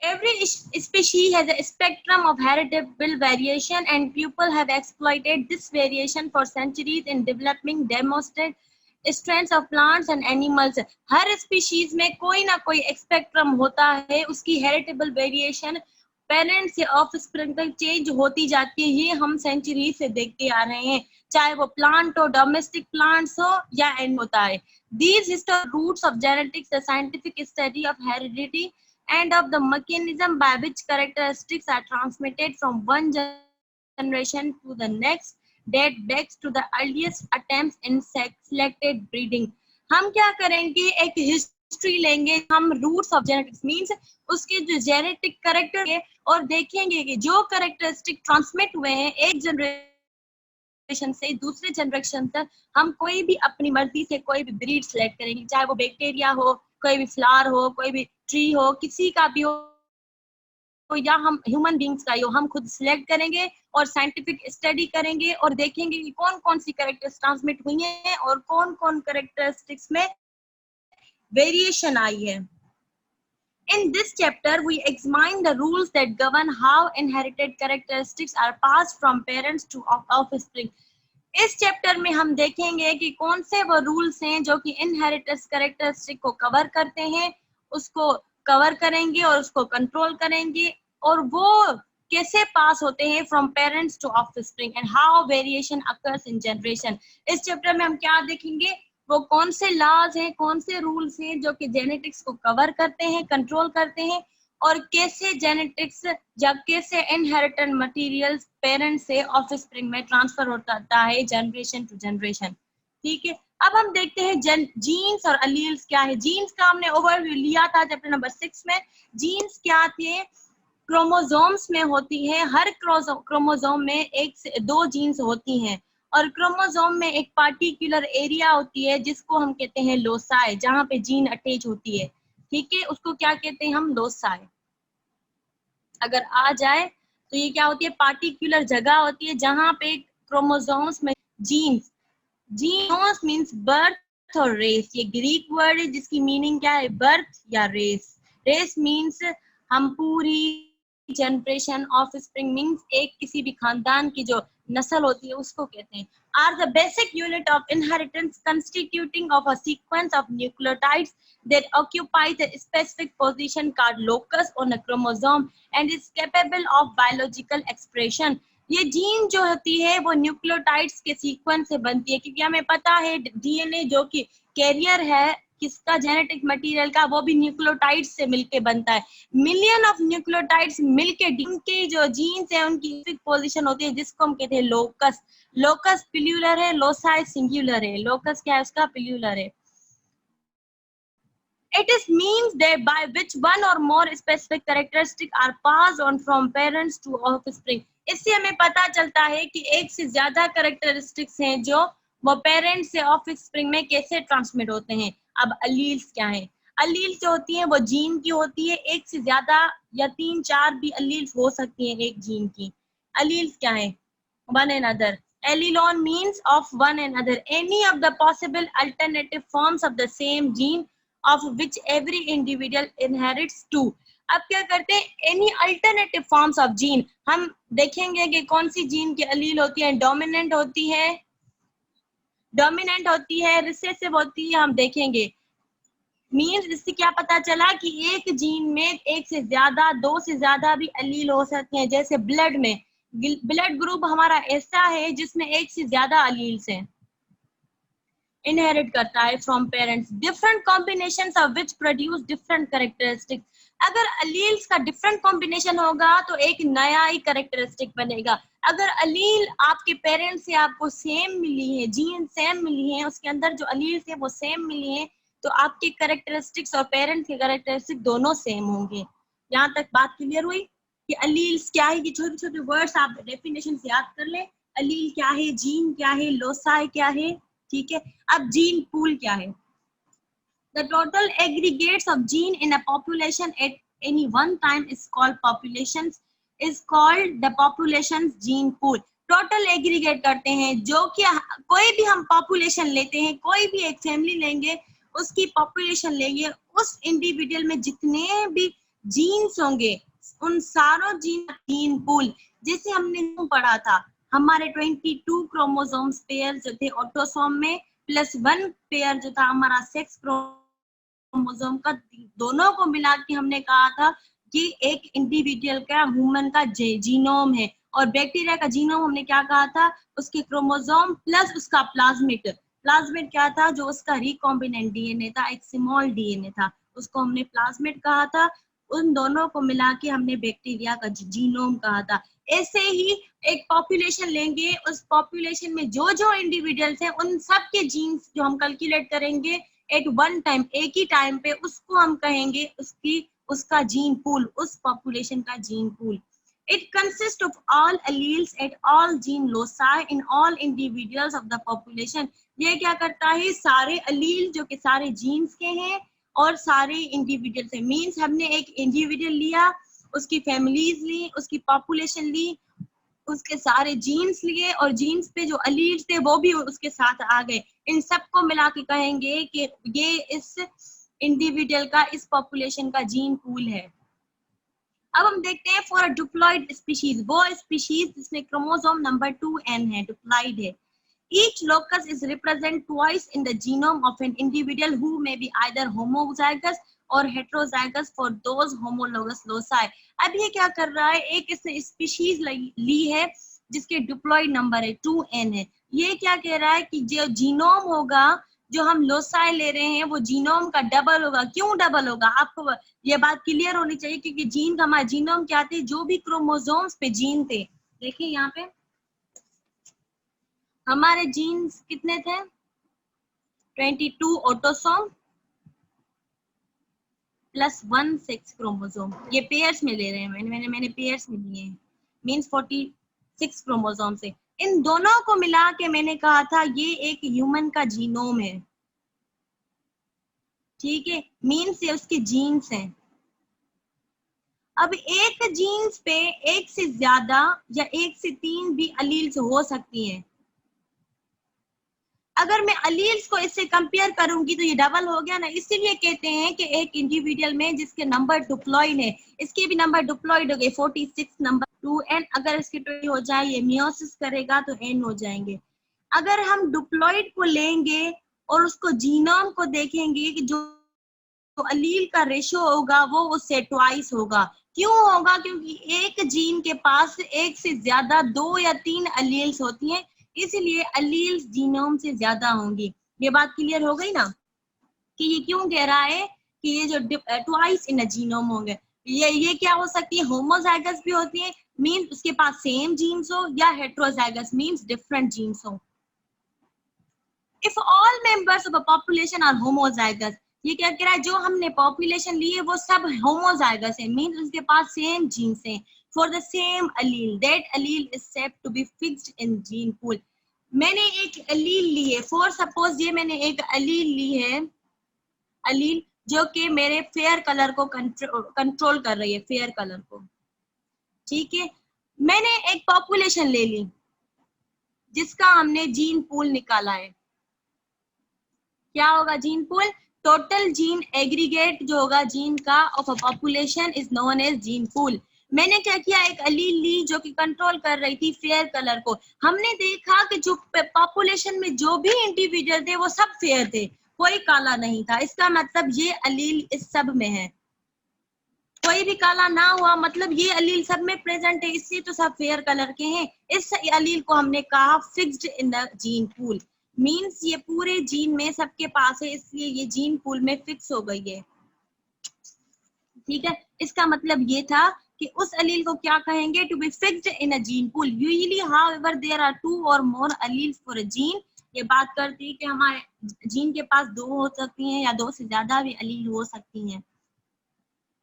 Every species has a spectrum of heritable variation, and people have exploited this variation for centuries in developing demonstrated strengths of plants and animals. Her species में कोई ना कोई spectrum होता है, उसकी heritable variation parents से offspring तक change होती जाती है। ये हम सेंचुरी से देखते आ रहे हैं, चाहे वो प्लांट हो, डोमेस्टिक प्लांट्स हो या एंड होता है। These historic roots of genetics, the scientific study of heredity and of the mechanism by which characteristics are transmitted from one generation to the next, date back to the earliest attempts in selected breeding. हम क्या करेंगे, एक history लेंगे, हम roots of genetics means उसके जो genetic character है और देखेंगे कि जो कैरेक्टरिस्टिक ट्रांसमिट हुए हैं एक जनरेशन से दूसरे जनरेशन तक, हम कोई भी अपनी मर्जी से कोई भी ब्रीड सेलेक्ट करेंगे, चाहे वो बैक्टीरिया हो, कोई भी फ्लावर हो, कोई भी ट्री हो, किसी का भी हो या हम ह्यूमन बींग्स का ही हो, हम खुद सिलेक्ट करेंगे और साइंटिफिक स्टडी करेंगे और देखेंगे कि कौन कौन सी कैरेक्टर्स ट्रांसमिट हुई हैं और कौन कौन कैरेक्टरिस्टिक्स में वेरिएशन आई है। In this chapter, we examine the rules that govern how inherited characteristics are passed from parents to offspring. इस चैप्टर में हम देखेंगे कि कौन से वो रूल्स हैं जो कि इनहेरिटेंस कैरेक्टरिस्टिक को कवर करते हैं, उसको कवर करेंगे और उसको कंट्रोल करेंगे, और वो कैसे पास होते हैं from parents to offspring and how variation occurs in generation. इस चैप्टर में हम क्या देखेंगे, वो कौन से लॉज हैं, कौन से रूल्स हैं जो कि जेनेटिक्स को कवर करते हैं, कंट्रोल करते हैं, और कैसे जेनेटिक्स या कैसे इनहेरिटेड मटेरियल्स पेरेंट्स से ऑफस्प्रिंग में ट्रांसफर होता है जनरेशन टू जनरेशन। ठीक है, अब हम देखते हैं जीन्स और अलील्स क्या है। जीन्स का हमने ओवरव्यू लिया था चैप्टर नंबर 6 में। जीन्स क्या थे, क्रोमोसोम्स में होती है, हर क्रोमोसोम में एक से दो जीन्स होती हैं, और क्रोमोसोम में एक पार्टिकुलर एरिया होती है जिसको हम कहते हैं लोसाई, जहां पे जीन अटैच होती है। ठीक है, उसको क्या कहते हैं हम, लोसाई। अगर आ जाए तो ये क्या होती है, पार्टिकुलर जगह होती है जहां पे क्रोमोसोम्स में जीन्स, जीनोस मींस बर्थ और रेस, ये ग्रीक वर्ड है जिसकी मीनिंग क्या है, बर्थ या रेस। रेस मींस हम पूरी जनरेशन, ऑफस्प्रिंग मींस एक किसी भी खानदान की जो नस्ल होती है उसको कहते हैं। Are the basic unit of inheritance constituting of a sequence of nucleotides that occupies a specific position called locus on a chromosome and is capable of biological expression. ये जीन जो होती है वो न्यूक्लियोटाइड्स के सीक्वेंस से बनती है, क्योंकि हमें पता है डीएनए जो कि कैरियर है किसका, जेनेटिक मटेरियल का, वो भी न्यूक्लियोटाइड्स से मिलके बनता है। मिलियन ऑफ न्यूक्लियोटाइड्स मिलके उनके जो जीन्स है उनकी पोजीशन होती है जिसको हम कहते हैं लोकस। लोकस प्लूरल है, लोसाई सिंगुलर है। लोकस क्या है उसका, प्लूरल है। It is means that by which one or more specific characteristics are passed on from parents to offspring. इससे हमें पता चलता है कि एक से ज्यादा कैरेक्टरिस्टिक्स हैं जो वो पेरेंट्स से ऑफस्प्रिंग में कैसे ट्रांसमिट होते हैं। अब अलील्स क्या है, अलील्स जो होती है वो जीन की होती है, एक से ज्यादा या 3-4 भी अलील्स हो सकती हैं एक जीन की। अलील्स क्या है, one and other. Allelon means of one another, any of the possible alternative forms of the same gene of which every individual inherits two. अब क्या करते हैं, any alternative forms of gene, हम देखेंगे कि कौन सी जीन की अलील होती है, डोमिनेंट होती है, रिसेसिव होती है, हम देखेंगे। मीन्स इससे क्या पता चला कि एक जीन में एक से ज्यादा, दो से ज्यादा भी अलील हो सकते हैं। जैसे ब्लड में, ब्लड ग्रुप हमारा ऐसा है जिसमें एक से ज्यादा अलील्स हैं, इनहेरिट करता है from parents, different combinations of which produce different characteristics. अगर अलील्स का डिफरेंट कॉम्बिनेशन होगा तो एक नया ही कैरेक्टरिस्टिक बनेगा। अगर अलील आपके पेरेंट्स से आपको सेम मिली है, जीन सेम मिली है, उसके अंदर जो अलील्स है वो सेम मिली है, तो आपके कैरेक्टरिस्टिक्स और पेरेंट्स के कैरेक्टरिस्टिक दोनों सेम होंगे। यहाँ तक बात क्लियर हुई कि अलील्स क्या है, कि छोटे छोटे वर्ड्स आप डेफिनेशन से याद कर ले। अलील क्या है, जीन क्या है, लोसाई क्या है। ठीक है, अब जीन पूल क्या है, the total aggregates of gene in a population at any one time is called the population's gene pool. Total aggregate करते हैं, जो कि कोई भी हम पॉपुलेशन लेते हैं, कोई भी एक फैमिली लेंगे, उसकी पॉपुलेशन लेंगे, उस इंडिविजुअल में जितने भी जीन्स होंगे, उन सारों जीन पूल, जैसे हमने पढ़ा था हमारे 22 क्रोमोसोम्स पेयर जो थे ऑटोसोम में, प्लस 1 पेयर जो था हमारा सेक्स क्रोमोसोम का, दोनों को मिला के हमने कहा था कि एक इंडिविजुअल का, ह्यूमन का जीनोम है। और बैक्टीरिया का जीनोम हमने क्या कहा था, उसके क्रोमोसोम प्लस उसका प्लाज्मिड। प्लाज्मिड क्या था, जो उसका रिकॉम्बिनेंट डीएनए था, एक स्मॉल डीएनए था, उसको हमने प्लाज्मिड कहा था। उन दोनों को मिला के हमने बैक्टीरिया का जीनोम कहा था। ऐसे ही एक पॉपुलेशन लेंगे, उस पॉपुलेशन में जो जो इंडिविजुअल्स हैं उन सब के जीन्स जो हम कैलकुलेट करेंगे एट वन टाइम, एक ही टाइम पे, उसको हम कहेंगे उसका जीन पूल, उस पॉपुलेशन का gene pool. It consists of all alleles at all gene loci in all individuals of the population. ये क्या करता है, सारे अलील जो कि सारे जीन्स के हैं और सारे इंडिविजुअल से, मीन्स हमने एक इंडिविजुअल लिया, उसकी फैमिलीज ली, उसकी पॉपुलेशन ली, उसके सारे जीन्स लिए और जीन्स पे जो अलील थे वो भी उसके साथ आ गए। इन सबको मिला के कहेंगे कि ये इस इंडिविजुअल का, इस पॉपुलेशन का जीन पूल है। अब हम देखते हैं फॉर अ डिप्लॉइड स्पीशीज, वो स्पीशीज जिसमें क्रोमोसोम नंबर 2n है, डिप्लॉइड है। Each locus is represented twice in the genome of an individual who may be either homozygous or heterozygous for those homologous loci. अब ये क्या कर रहा है, एक इसने स्पीशीज ली है जिसके डिप्लॉइड नंबर है 2n है। ये क्या कह रहा है कि जो जीनोम होगा, जो हम लोसाई ले रहे हैं, वो जीनोम का डबल होगा। क्यों डबल होगा, आपको ये बात क्लियर होनी चाहिए, क्योंकि जीन का, हमारा जीनोम क्या थे, जो भी क्रोमोसोम्स पे जीन थे, देखिए यहाँ पे हमारे जीन्स कितने थे, 22 ऑटोसोम प्लस 1 सेक्स क्रोमोसोम। ये पेयर्स में ले रहे हैं, मैंने पेयर्स में लिए हैं, मींस 46 क्रोमोसोम से। इन दोनों को मिला के मैंने कहा था ये एक ह्यूमन का जीनोम है, ठीक है, मीन्स ये उसके जीन्स हैं। अब एक जीन्स पे एक से ज्यादा या एक से 3 भी अलील्स हो सकती हैं। अगर मैं अलील्स को इससे कंपेयर करूंगी तो ये डबल हो गया ना, इसीलिए कहते हैं कि एक इंडिविजुअल में जिसके नंबर डिप्लॉइड है, इसके भी नंबर डिप्लॉइड हो गए 46 नंबर 2n, अगर इसके 20 हो जाए, ये मियोसिस करेगा तो n हो जाएंगे। अगर हम डिप्लॉइड को लेंगे और उसको जीनोम को देखेंगे कि जो अलील का रेशियो होगा वो उससे ट्वाइस होगा। क्यों होगा, क्योंकि एक जीन के पास एक से ज्यादा 2 या 3 अलील्स होती हैं, इसलिए अलील्स जीनोम से ज्यादा होंगी। ये बात क्लियर हो गई ना, कि ये क्यों कह रहा है कि ये जो ट्वाइस इन जीनोम होंगे। ये क्या हो सकती है, होमोजाइगस भी होती है, मींस उसके पास सेम जीन्स हो, या हेट्रोजाइगस मींस डिफरेंट जीन्स हो। If all members of a population are homozygous, ये क्या कह रहा है, जो हमने पॉपुलेशन ली है वो सब होमोजाइगस है, मींस उसके पास सेम जीन्स हैं for the same allele, that allele is said to be fixed in gene pool. मैंने एक अलील ली है, फॉर सपोज ये मैंने एक अलील ली है, अलील जो कि मेरे फेयर कलर को कंट्रोल कर रही है, फेयर कलर को, ठीक है। मैंने एक पॉपुलेशन ले ली जिसका हमने जीन पूल निकाला है। क्या होगा gene pool, total gene aggregate जो होगा जीन का of a population is known as gene pool. मैंने क्या किया, एक अलील ली जो कि कंट्रोल कर रही थी फेयर कलर को। हमने देखा कि जो पॉपुलेशन में जो भी इंडिविजुअल थे वो सब फेयर थे, कोई काला नहीं था। इसका मतलब ये अलील इस सब में है, कोई भी काला ना हुआ, मतलब ये अलील सब में प्रेजेंट है, इसलिए तो सब फेयर कलर के हैं। इस अलील को हमने कहा fixed in the gene pool, means ये पूरे जीन में सबके पास है, इसलिए ये जीन पूल में फिक्स हो गई है, ठीक है। इसका मतलब ये था कि उस अलील को क्या कहेंगे, to be fixed in a gene pool. Usually however there are 2 or more alleles for a gene, ये बात करती है कि हमारे जीन के पास 2 हो सकती हैं या 2 से ज्यादा भी अलील हो सकती हैं।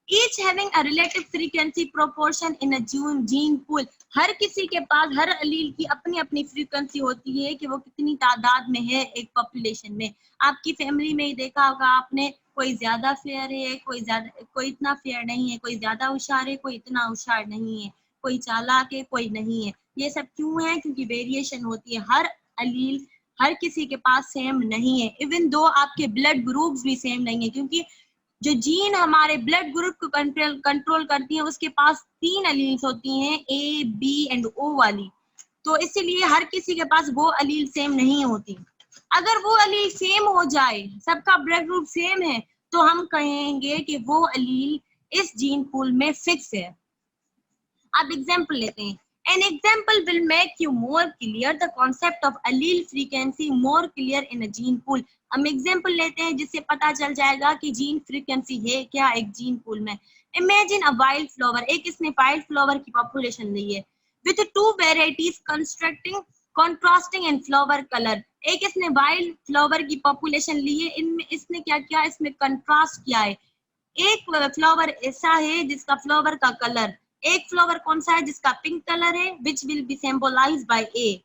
Each having a relative frequency proportion in a gene pool, हर किसी के पास, हर अलील की अपनी अपनी फ्रीक्वेंसी होती है कि वो कितनी तादाद में है एक पॉपुलेशन में। आपकी फैमिली में ही देखा होगा आपने, कोई ज्यादा फेयर है, कोई इतना फेयर नहीं है, कोई ज्यादा होशियार है, कोई इतना होशियार नहीं है, कोई चालाक है, कोई नहीं है। ये सब क्यों है, क्योंकि वेरिएशन होती है, हर अलील हर किसी के पास सेम नहीं है, इवन दो आपके ब्लड ग्रुप्स भी सेम नहीं है, क्योंकि जो जीन हमारे ब्लड ग्रुप को कंट्रोल करती है उसके पास 3 अलील्स होती हैं, ए बी एंड ओ वाली। तो इसीलिए हर किसी के पास वो अलील सेम नहीं होती। अगर वो अलील सेम हो जाए, सबका ब्लड ग्रुप सेम है, तो हम कहेंगे कि वो अलील इस जीन पूल में फिक्स है। अब एग्जांपल लेते हैं। An example will make you more clear the concept of allele frequency more clear in a gene pool. हम एग्जांपल लेते हैं जिससे पता चल जाएगा कि जीन फ्रीक्वेंसी है क्या एक जीन पूल में। Imagine a wild flower, एक इसने वाइल्ड फ्लावर की पॉपुलेशन ली है with two varieties contrasting in flower color. एक इसने वाइल्ड फ्लावर की पॉपुलेशन ली है, इनमें इसने क्या किया, इसमें कंट्रास्ट किया है। एक फ्लावर ऐसा है जिसका फ्लावर का कलर, एक फ्लावर कौन सा है जिसका पिंक कलर है, which will be symbolized by A,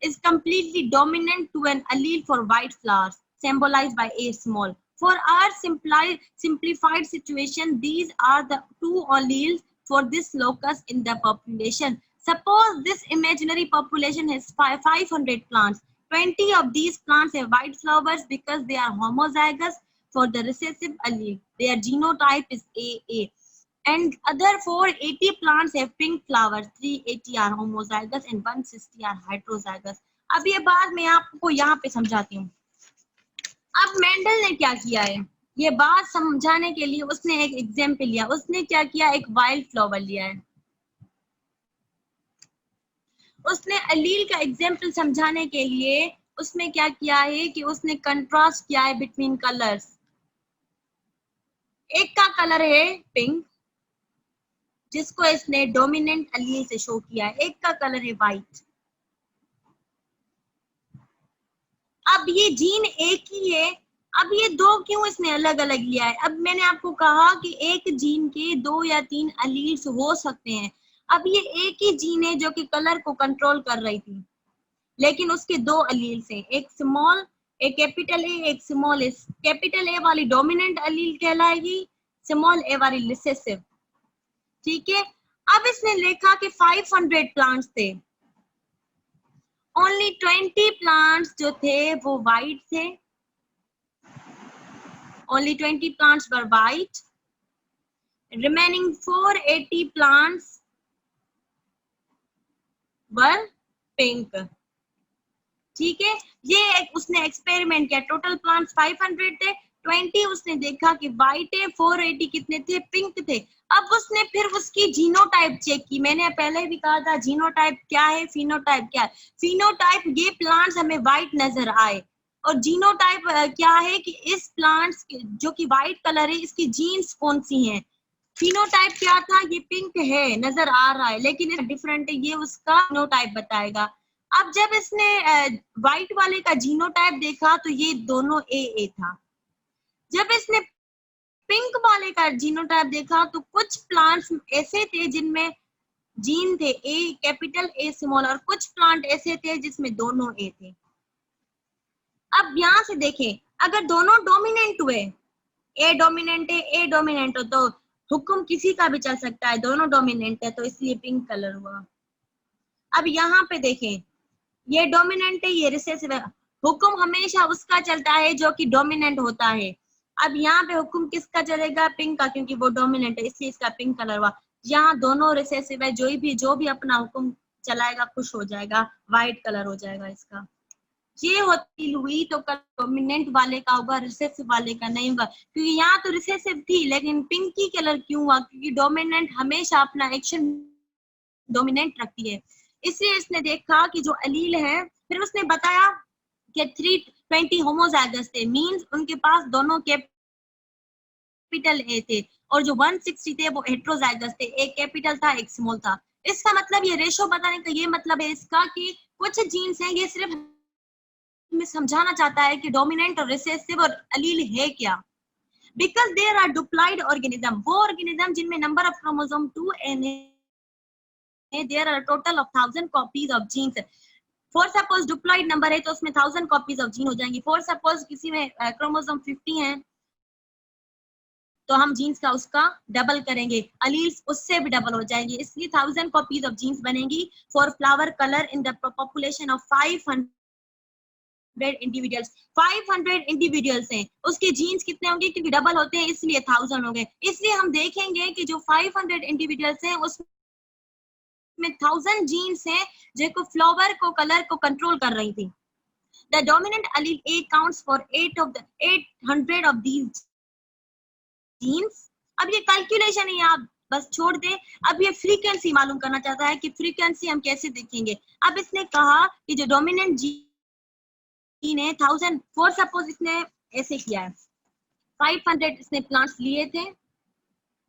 is completely dominant to an allele for white flowers, symbolized by A small. For our simplified situation, these are the two alleles for this locus in the population. Suppose this imaginary population has 500 plants. 20 of these plants have white flowers because they are homozygous for the recessive allele. Their genotype is AA. And other 480 plants have pink flowers. 380 are homozygous and 160 are heterozygous. अब ये बात मैं आपको यहाँ पे समझाती हूँ। अब मेंडल ने क्या किया है, ये बात समझाने के लिए उसने एक एग्जाम्पल लिया। उसने क्या किया, एक वाइल्ड फ्लावर लिया है। उसने अलील का एग्जाम्पल समझाने के लिए उसने क्या किया है कि उसने कंट्रास्ट किया है बिटवीन कलर्स। एक का कलर है पिंक जिसको इसने डोमिनेंट अलील से शो किया है, एक का कलर है व्हाइट। अब ये जीन एक ही है, अब ये दो क्यों इसने अलग अलग लिया है? अब मैंने आपको कहा कि एक जीन के 2 या 3 अलील्स हो सकते हैं। अब ये एक ही जीन है जो कि कलर को कंट्रोल कर रही थी, लेकिन उसके 2 अलील्स हैं, एक स्मॉल, एक कैपिटल ए, एक स्मॉल ए। कैपिटल ए वाली डोमिनेंट अलील कहलाएगी, स्मॉल ए वाली रिसेसिव। ठीक है। अब इसने देखा कि 500 प्लांट्स थे, ओनली 20 प्लांट्स जो थे वो वाइट थे, ओनली 20 प्लांट्स वर वाइट, रिमेनिंग 480 प्लांट्स वर पिंक। ठीक है, ये उसने एक्सपेरिमेंट किया। टोटल प्लांट्स 500 थे, 20 उसने देखा कि वाइट है, 480 कितने थे, पिंक थे। अब उसने फिर उसकी जीनोटाइप चेक की। मैंने पहले भी कहा था जीनोटाइप क्या है, फिनोटाइप क्या है। फिनोटाइप ये प्लांट्स हमें वाइट नजर आए, और जीनोटाइप क्या है कि इस प्लांट्स जो कि वाइट कलर है इसकी जीन्स कौन सी हैं। फिनोटाइप क्या था, ये पिंक है नजर आ रहा है लेकिन डिफरेंट है, ये उसका फिनोटाइप बताएगा। अब जब इसने व्हाइट वाले का जीनोटाइप देखा तो ये दोनों ए था। जब इसने पिंक वाले का जीनोटाइप देखा तो कुछ प्लांट्स ऐसे थे जिनमें जीन थे ए कैपिटल ए स्मॉल, और कुछ प्लांट ऐसे थे जिसमें दोनों ए थे। अब यहाँ से देखें, अगर दोनों डोमिनेंट हुए, ए डोमिनेंट है, ए डोमिनेंट हो, तो हुक्म किसी का भी चल सकता है, दोनों डोमिनेंट है तो इसलिए पिंक कलर हुआ। अब यहाँ पे देखें, ये डोमिनेंट है, ये रिसेसिव है। हुक्म हमेशा उसका चलता है जो कि डोमिनेंट होता है। अब यहाँ पे हुक्म किसका चलेगा, पिंक का, क्योंकि वो डोमिनेंट है इसलिए इसका पिंक कलर हुआ। यहाँ दोनों रिसेसिव है, जो भी अपना हुक्म चलाएगा खुश हो जाएगा, व्हाइट कलर हो जाएगा इसका। ये होती हुई तो डोमिनेंट वाले का होगा, रिसेसिव वाले का नहीं होगा, क्योंकि यहाँ तो रिसेसिव थी लेकिन पिंक की कलर क्यों हुआ, क्योंकि डोमिनेंट हमेशा अपना एक्शन डोमिनेंट रखती है। इसलिए इसने देखा कि जो अलील है, फिर उसने बताया कि 320 होमोजाइगस थे, मींस उनके पास दोनों कैपिटल ए थे, और जो 160 थे वो हेट्रोजाइगस थे, एक कैपिटल था एक स्मॉल था। इसका मतलब ये रेशो बताने का ये मतलब है इसका कि कुछ जीन्स हैं, ये सिर्फ में समझाना चाहता है कि डोमिनेंट और रिसेसिव और अलील है क्या। Because there are diploid organism, वो ऑर्गेनिज्म जिनमें number of chromosome 2 n there are a total of 1000 copies of genes. For suppose diploid number है तो उसमें 1000 copies of gene हो जाएंगी। For suppose किसी में क्रोमोसोम 50 है तो हम जीन्स का उसका डबल करेंगे, अलील्स उससे भी डबल हो जाएंगे, इसलिए 1000 copies of genes बनेंगी। For flower colour in the population of 500 plants, 500 plants, 1000 copies of genes बनेंगी। 1000 copies of genes बनेंगी for flower colour in the population of 500 plants, 500 plants, 1000 copies of genes बनेंगी for flower colour in the population of 500 individuals, 500 individuals हैं, उसके jeans कितने होंगे, क्योंकि double होते हैं इसलिए 1000 हो गए। इसलिए हम देखेंगे कि जो 500 इंडिविजुअल्स हैं उसमें 1000 जीन्स हैं जो फ्लावर को कलर को कंट्रोल कर रही थी। The dominant allele A counts for 800 of these genes। अब ये कैलकुलेशन है, आप बस छोड़ दें। अब ये फ्रीक्वेंसी मालूम करना चाहता है कि फ्रीक्वेंसी हम कैसे देखेंगे। अब इसने कहा कि जो डोमिनेंट जीन है 1000, फॉर सपोज इसने ऐसे किया है, 500 इसने प्लांट्स लिए थे।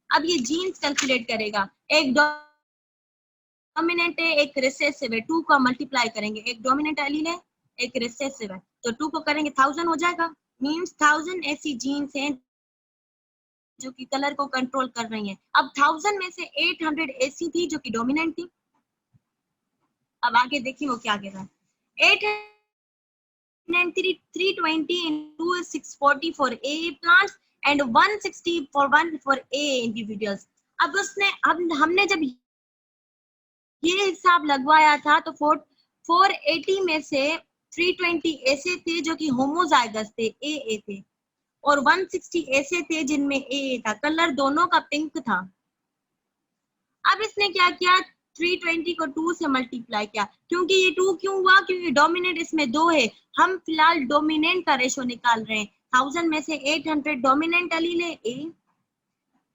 अब ये जीन्स कैलकुलेट करेगा, एक डोमिनेंट है एक रिसेसिव है, 2 का मल्टीप्लाई करेंगे, एक डोमिनेंट एलील है एक रिसेसिव है, तो 2 को करेंगे 1000 हो जाएगा। मींस 1000 ऐसी जीन्स हैं जो कि कलर को कंट्रोल कर रही हैं। अब 1000 में से 800 ऐसी थी जो कि डोमिनेंट थी। अब आगे देखिए वो क्या कह रहा है, 320 into 640 for A plants and 160 for A individuals। अब उसने हमने जब ये हिसाब लगवाया था तो 480 में से 320 ऐसे थे जो कि होमोजाइगस थे, ए थे, और 160 ऐसे थे जिनमें ए था, कलर दोनों का पिंक था। अब इसने क्या किया, 320 को 2 से मल्टीप्लाई किया। क्योंकि ये 2 क्यों हुआ, क्योंकि डोमिनेंट इसमें 2 है। हम फिलहाल डोमिनेंट का रेशो निकाल रहे हैं। 1000 में से 800 डोमिनेंट एलील है ए,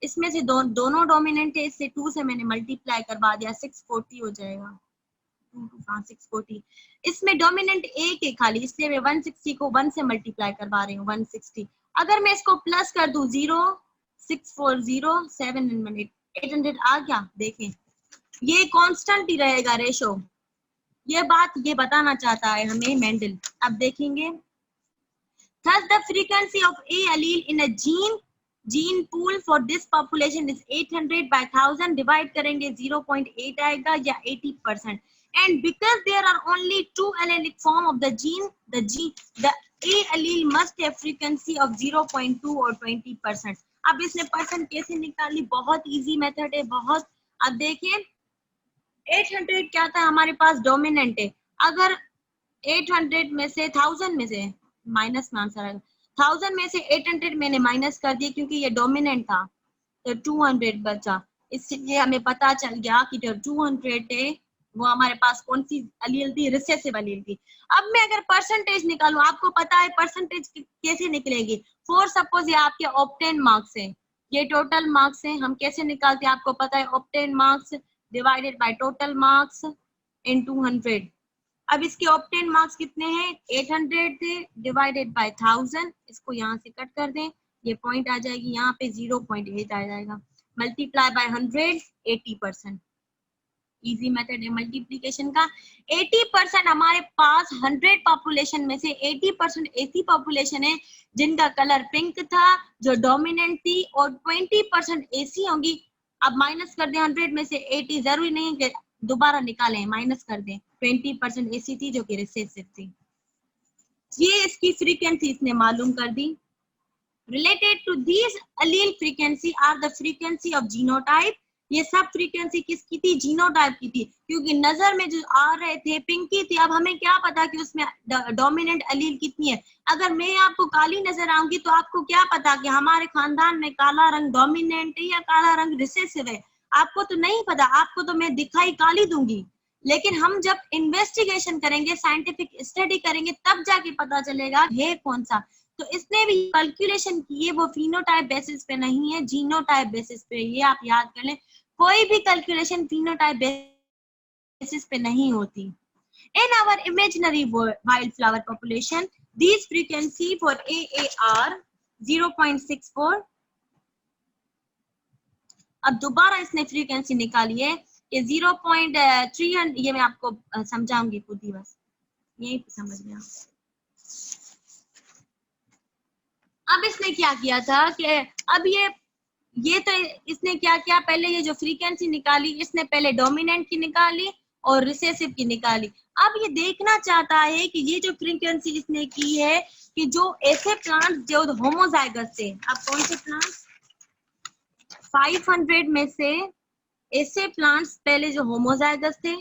इसमें से दोनों डोमिनेंट है, इससे 2 से मैंने मल्टीप्लाई करवा दिया, 640 हो जाएगा। 640 इसमें डोमिनेंट ए के खाली, इसलिए मैं 160 को 1 से मल्टीप्लाई करवा रही हूँ, 160। अगर मैं इसको प्लस कर दूं 0 640 700 800 आ गया। देखें ये कांस्टेंट ही रहेगा रेशो, ये बात ये बताना चाहता है हमें मेंडल। अब देखेंगे, thus the frequency of A allele in a gene pool for this population is 800 by 1000, divide करेंगे 0.8 आएगा या 80%। and because there are only 2 allelic form of the gene, the A allele must have frequency of 0.2 or 20%। अब इसने percent कैसे निकाली, बहुत easy method है, बहुत। अब देखिए 800 क्या था हमारे पास, डोमिनेंट है। अगर 800 में से 1000 में से माइनस में आंसर आएगा, 1000 में से 800 मैंने माइनस कर दिया क्योंकि ये डोमिनेंट था, तो 200 बचा। इसलिए हमें पता चल गया कि जो 200 है वो हमारे पास कौन सी एलील थी, रिसेसिव एलील थी। अब मैं अगर परसेंटेज निकालूं, आपको पता है परसेंटेज कैसे निकलेगी। फॉर सपोज ये आपके ऑब्टेन मार्क्स है, ये टोटल मार्क्स है, हम कैसे निकालते हैं आपको पता है, obtain marks divided by total marks in 200। अब इसके ऑब्टेन मार्क्स कितने हैं, 800 थे, डिवाइडेड बाय 1000, इसको यहाँ से कट कर दें, ये पॉइंट आ जाएगी, यहाँ पे 0.8 आ जाएगा, मल्टीप्लाई बाय 100, 80%। इजी मेथड है मल्टीप्लिकेशन का। 80% हमारे पास 100 पॉपुलेशन में से 80% ऐसी पॉपुलेशन है जिनका कलर पिंक था, जो डोमिनेंट थी, और 20% ऐसी होंगी। अब माइनस कर दें 100 में से 80, जरूरी नहीं कि दोबारा निकालें, माइनस कर दें, 20% ऐसी थी जो कि रिसेसिव थी। ये इसकी फ्रीक्वेंसी इसने मालूम कर दी। Related to these allele frequency are the frequency of genotype। ये सब फ्रीक्वेंसी किसकी थी, जीनोटाइप की थी, क्योंकि नजर में जो आ रहे थे पिंकी थी। अब हमें क्या पता कि उसमें डोमिनेंट एलील कितनी है। अगर मैं आपको काली नजर आऊंगी तो आपको क्या पता कि हमारे खानदान में काला रंग डोमिनेंट है या काला रंग रिसेसिव है, आपको तो नहीं पता। आपको तो मैं दिखाई काली दूंगी, लेकिन हम जब इन्वेस्टिगेशन करेंगे, साइंटिफिक स्टडी करेंगे, तब जाके पता चलेगा है कौन सा। तो इसने भी कैलकुलेशन की है, वो फिनोटाइप बेसिस पे नहीं है, जीनोटाइप बेसिस पे। ये आप याद कर लें, कोई भी कैलकुलेशन फिनोटाइप बेसिस पे नहीं होती। In our imaginary wildflower population, these frequency for AA are 0.64। अब दोबारा इसने फ्रीक्वेंसी निकाली है कि 0.300, ये मैं आपको समझाऊंगी खुद ही, बस यही समझ में। अब इसने क्या किया था कि अब ये तो इसने क्या किया, पहले ये जो फ्रीक्वेंसी निकाली, इसने पहले डोमिनेंट की निकाली और रिसेसिव की निकाली। अब ये देखना चाहता है कि ये जो फ्रीक्वेंसी इसने की है कि जो ऐसे प्लांट्स जो होमोजाइगस थे, अब कौन से प्लांट्स, 500 में से ऐसे प्लांट्स पहले जो होमोजाइगस थे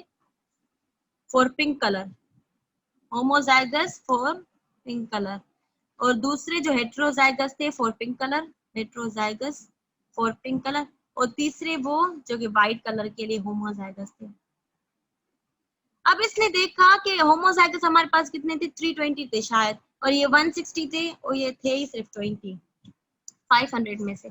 for pink colour, homozygous for pink colour, और दूसरे जो हेट्रोजाइगस थे for pink colour, heterozygous for pink colour, और तीसरे वो जो कि व्हाइट कलर के लिए होमोजाइगस थे। अब इसने देखा कि होमोजाइगस हमारे पास कितने थे, 320 थे शायद, और ये 160 थे, और ये थे ही सिर्फ 20 500 में से।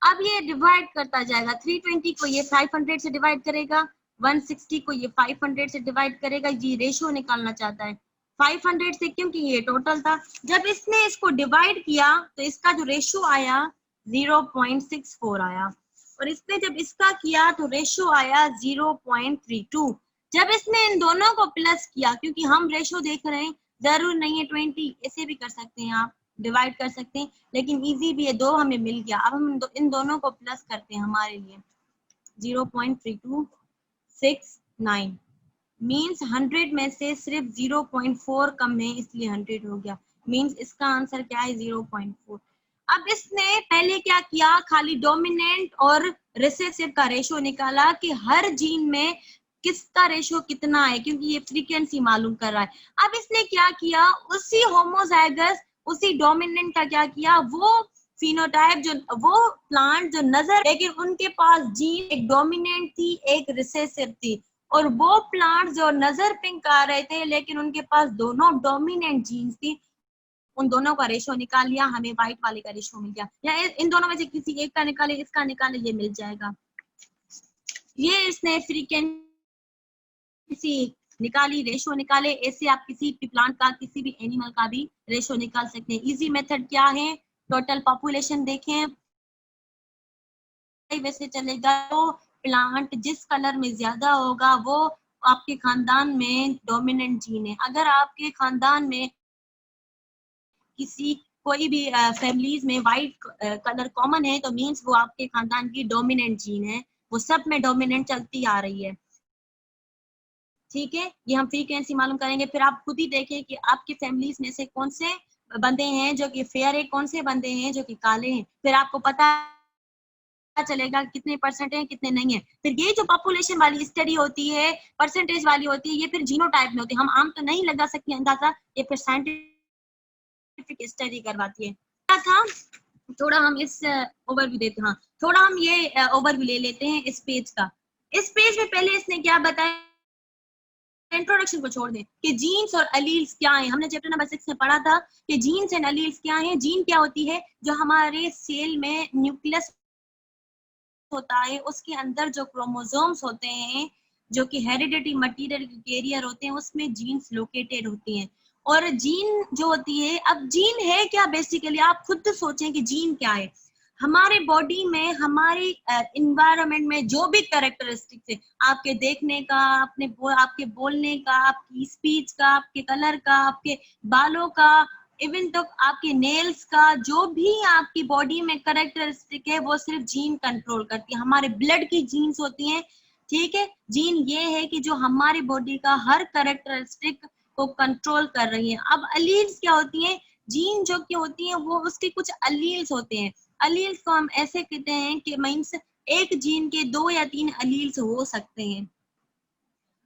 अब ये डिवाइड करता जाएगा, 320 को ये 500 से डिवाइड करेगा, 160 को ये 500 से डिवाइड करेगा, ये रेशियो निकालना चाहता है 500 से, क्योंकि ये टोटल था। जब इसने इसको डिवाइड किया तो इसका जो रेशियो आया 0.64 आया, और इसने जब इसका किया तो रेशियो आया 0.32। जब इसने इन दोनों को प्लस किया, क्योंकि हम रेशियो देख रहे हैं, जरूर नहीं है 20, ऐसे भी कर सकते हैं आप, डिवाइड कर सकते हैं, लेकिन इजी भी है, 2 हमें मिल गया। अब हम इन दोनों को प्लस करते हैं हमारे लिए, 0.3269 मीन्स 100 में से सिर्फ 0.4 कम है, इसलिए 100 हो गया। मीन्स इसका आंसर क्या है, 0.4। अब इसने पहले क्या किया, खाली डोमिनेंट और रिसेसिव का रेशियो निकाला कि हर जीन में किसका रेशियो कितना है, क्योंकि ये फ्रीक्वेंसी मालूम कर रहा है। अब इसने क्या किया, उसी होमोजाइगस उसी डोमिनेंट का क्या किया, वो फिनोटाइप जो वो प्लांट जो नजर, लेकिन उनके पास जीन एक डोमिनेंट थी एक रिसेसिव थी, और वो प्लांट जो नजर पिंक आ रहे थे लेकिन उनके पास दोनों डोमिनेंट जीन्स थी, उन दोनों का रेशियो निकाल लिया, हमें व्हाइट वाले का रेशियो मिल गया। या इन दोनों में से किसी एक का निकाले, इसका निकाले, ये मिल जाएगा। ये इसने फ्रीक्वेंसी निकाली, रेशियो निकाले। ऐसे आप किसी भी प्लांट का, किसी भी एनिमल का भी रेशियो निकाल सकते हैं। इजी मेथड क्या है, टोटल पॉपुलेशन देखें, वैसे चलेगा। तो प्लांट जिस कलर में ज्यादा होगा वो आपके खानदान में डोमिनेंट जीन है। अगर आपके खानदान में किसी कोई भी फैमिलीज में व्हाइट कलर कॉमन है, तो मींस वो आपके खानदान की डोमिनेंट जीन है, वो सब में डोमिनेंट चलती आ रही है। ठीक है, ये हम फ्रीक्वेंसी मालूम करेंगे। फिर आप खुद ही देखें कि आपकी फैमिलीज में से कौन से बंदे हैं जो कि फेयर है, कौन से बंदे हैं जो कि काले हैं, फिर आपको पता चलेगा कितने परसेंट है कितने नहीं है। फिर ये जो पॉपुलेशन वाली स्टडी होती है, परसेंटेज वाली होती है, ये फिर जीनोटाइप में होती है, हम आम तो नहीं लगा सकते अंदाजा, ये फिर साइंटिफिक स्टडी करवाती है। क्या था, थोड़ा हम इस ओवरव्यू देते हैं, हाँ थोड़ा हम ये ओवरव्यू ले लेते हैं इस पेज का। इस पेज में पहले इसने क्या बताया, इंट्रोडक्शन को छोड़ दें कि जीन्स और अलील्स क्या है। हमने चैप्टर नंबर 6 में पढ़ा था कि जीन्स एंड अलील्स क्या है। जीन क्या होती है, जो हमारे सेल में न्यूक्लियस होता है, उसके अंदर जो क्रोमोसोम्स होते हैं जो कि हेरिडिटी मटेरियल के कैरियर होते हैं, उसमें जीन्स लोकेटेड होती हैं। और जीन जो होती है, अब जीन है क्या, बेसिकली आप खुद सोचें कि जीन क्या है। हमारे बॉडी में, हमारे इन्वायरमेंट में जो भी कैरेक्टरिस्टिक्स है, आपके देखने का, आपके बोलने का, आपकी स्पीच का, आपके कलर का, आपके बालों का, इवन तो आपके नेल्स का, जो भी आपकी बॉडी में कैरेक्टरिस्टिक है, वो सिर्फ जीन कंट्रोल करती है। हमारे ब्लड की जीन्स होती हैं। ठीक है, जीन ये है कि जो हमारी बॉडी का हर कैरेक्टरिस्टिक को कंट्रोल कर रही है। अब अलील्स क्या होती हैं, जीन जो की होती है वो उसके कुछ अलील्स होते हैं। अलील्स को हम ऐसे कहते हैं कि मीन्स एक जीन के 2 या 3 अलील्स हो सकते हैं।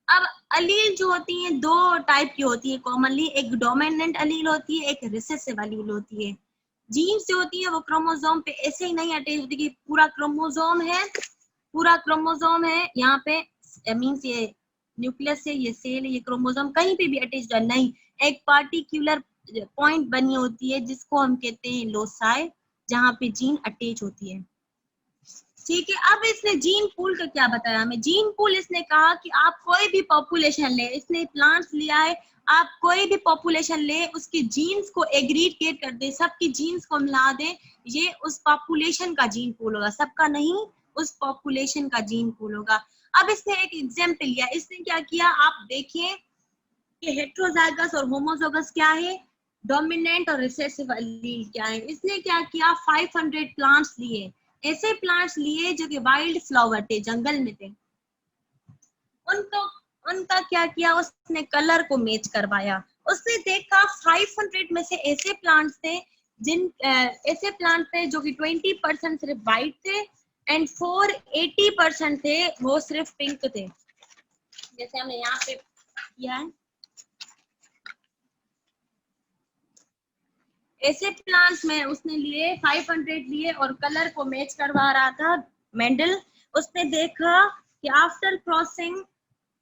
अब अलील जो होती है 2 टाइप की होती है कॉमनली, एक डोमिनेंट अलील होती है, एक रिसेसिव अलील होती है। जीन्स जो होती है वो क्रोमोसोम पे ऐसे ही नहीं अटैच होती कि पूरा क्रोमोसोम है, पूरा क्रोमोसोम है यहाँ पे, मीन्स ये न्यूक्लियस है, ये सेल है, ये क्रोमोसोम कहीं पे भी अटैच नहीं, एक पार्टिकुलर पॉइंट बनी होती है जिसको हम कहते हैं लोसाई, जहाँ पे जीन अटैच होती है। ठीक है, अब इसने जीन पूल का क्या बताया हमें, जीन पूल इसने कहा कि आप कोई भी पॉपुलेशन ले, इसने प्लांट्स लिया है, आप कोई भी पॉपुलेशन ले, उसकी जीन्स को एग्रीगेट कर दे, सबकी जीन्स को मिला दे, ये उस पॉपुलेशन का जीन पूल होगा, सबका नहीं, उस पॉपुलेशन का जीन पूल होगा। अब इसने एक एग्जाम्पल लिया, इसने क्या किया, आप देखिए कि हेट्रोजाइगस और होमोजोगस क्या है, डोमिनेंट और रिसेसिव अलील क्या है। इसने क्या किया, 500 प्लांट्स लिए, ऐसे प्लांट्स लिए जो कि वाइल्ड फ्लावर थे, जंगल में थे, उनको उनका क्या किया, उसने कलर को मैच करवाया। उसने देखा 500 में से ऐसे प्लांट्स थे ऐसे प्लांट थे जो कि 20% सिर्फ वाइट थे एंड 80% थे वो सिर्फ पिंक थे। जैसे हमने यहाँ पे किया है, ऐसे प्लांट्स में उसने लिए 500 लिए और कलर को मैच करवा रहा था मेंडल। उसने देखा कि आफ्टर क्रॉसिंग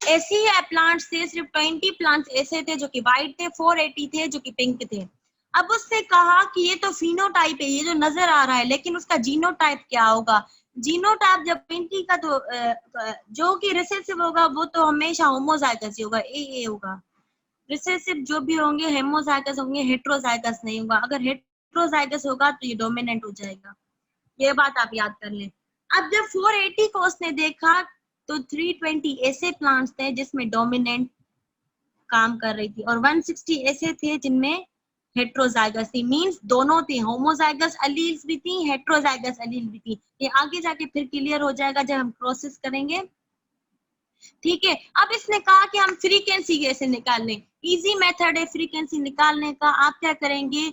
ऐसे ही प्लांट्स थे, सिर्फ 20 प्लांट्स ऐसे थे जो कि वाइट थे, 480 थे जो कि पिंक थे। अब उसने कहा कि ये तो फिनोटाइप है, ये जो नजर आ रहा है, लेकिन उसका जीनोटाइप क्या होगा? जीनोटाइप जब 20 का तो जो कि रिसेसिव होगा वो तो हमेशा होमोजाइगस ही होगा, ए होगा। रिसेसिव जो भी होंगे हेमोजाइगस होंगे, हेट्रोजाइगस नहीं होगा। अगर हेट्रोजाइगस होगा तो ये डोमिनेंट हो जाएगा, ये बात आप याद कर लें। अब जब 480 को उसने देखा तो 320 ऐसे प्लांट्स थे जिसमें डोमिनेंट काम कर रही थी और 160 ऐसे थे जिनमें हेट्रोजाइगस थी। मींस दोनों थे, होमोजाइगस अलील्स भी थी, हेट्रोजाइगस अलील भी थी। ये आगे जाके फिर क्लियर हो जाएगा जब हम प्रोसेस करेंगे, ठीक है। अब इसने कहा कि हम फ्रीक्वेंसी कैसे निकाल लें। इजी मेथड है फ्रीक्वेंसी निकालने का। आप क्या करेंगे,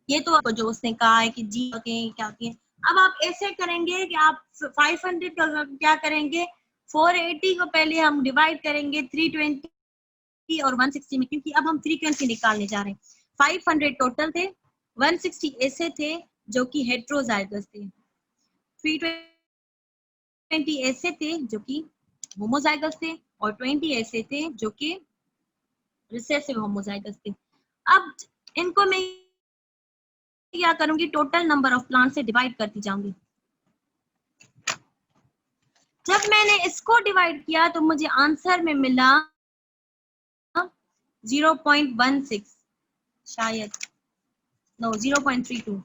ये तो आपको जो उसने कहा है कि जी होते हैं क्या होती है। अब आप ऐसे करेंगे कि आप 500 का क्या करेंगे, 480 को पहले हम डिवाइड करेंगे 320 और 160 में, क्योंकि अब हम फ्रीक्वेंसी निकालने जा रहे हैं। 500 टोटल थे, 160 ऐसे थे जो कि हेट्रोजाइगस थे, 320 ऐसे थे जो कि होमोजाइगस थे और 20 ऐसे थे जो कि रिसेसिव होमोजाइगस थे। अब इनको मैं क्या करूंगी, टोटल नंबर ऑफ प्लांट से डिवाइड करती जाऊंगी। जब मैंने इसको डिवाइड किया तो मुझे आंसर में मिला 0.16, शायद नो 0.32।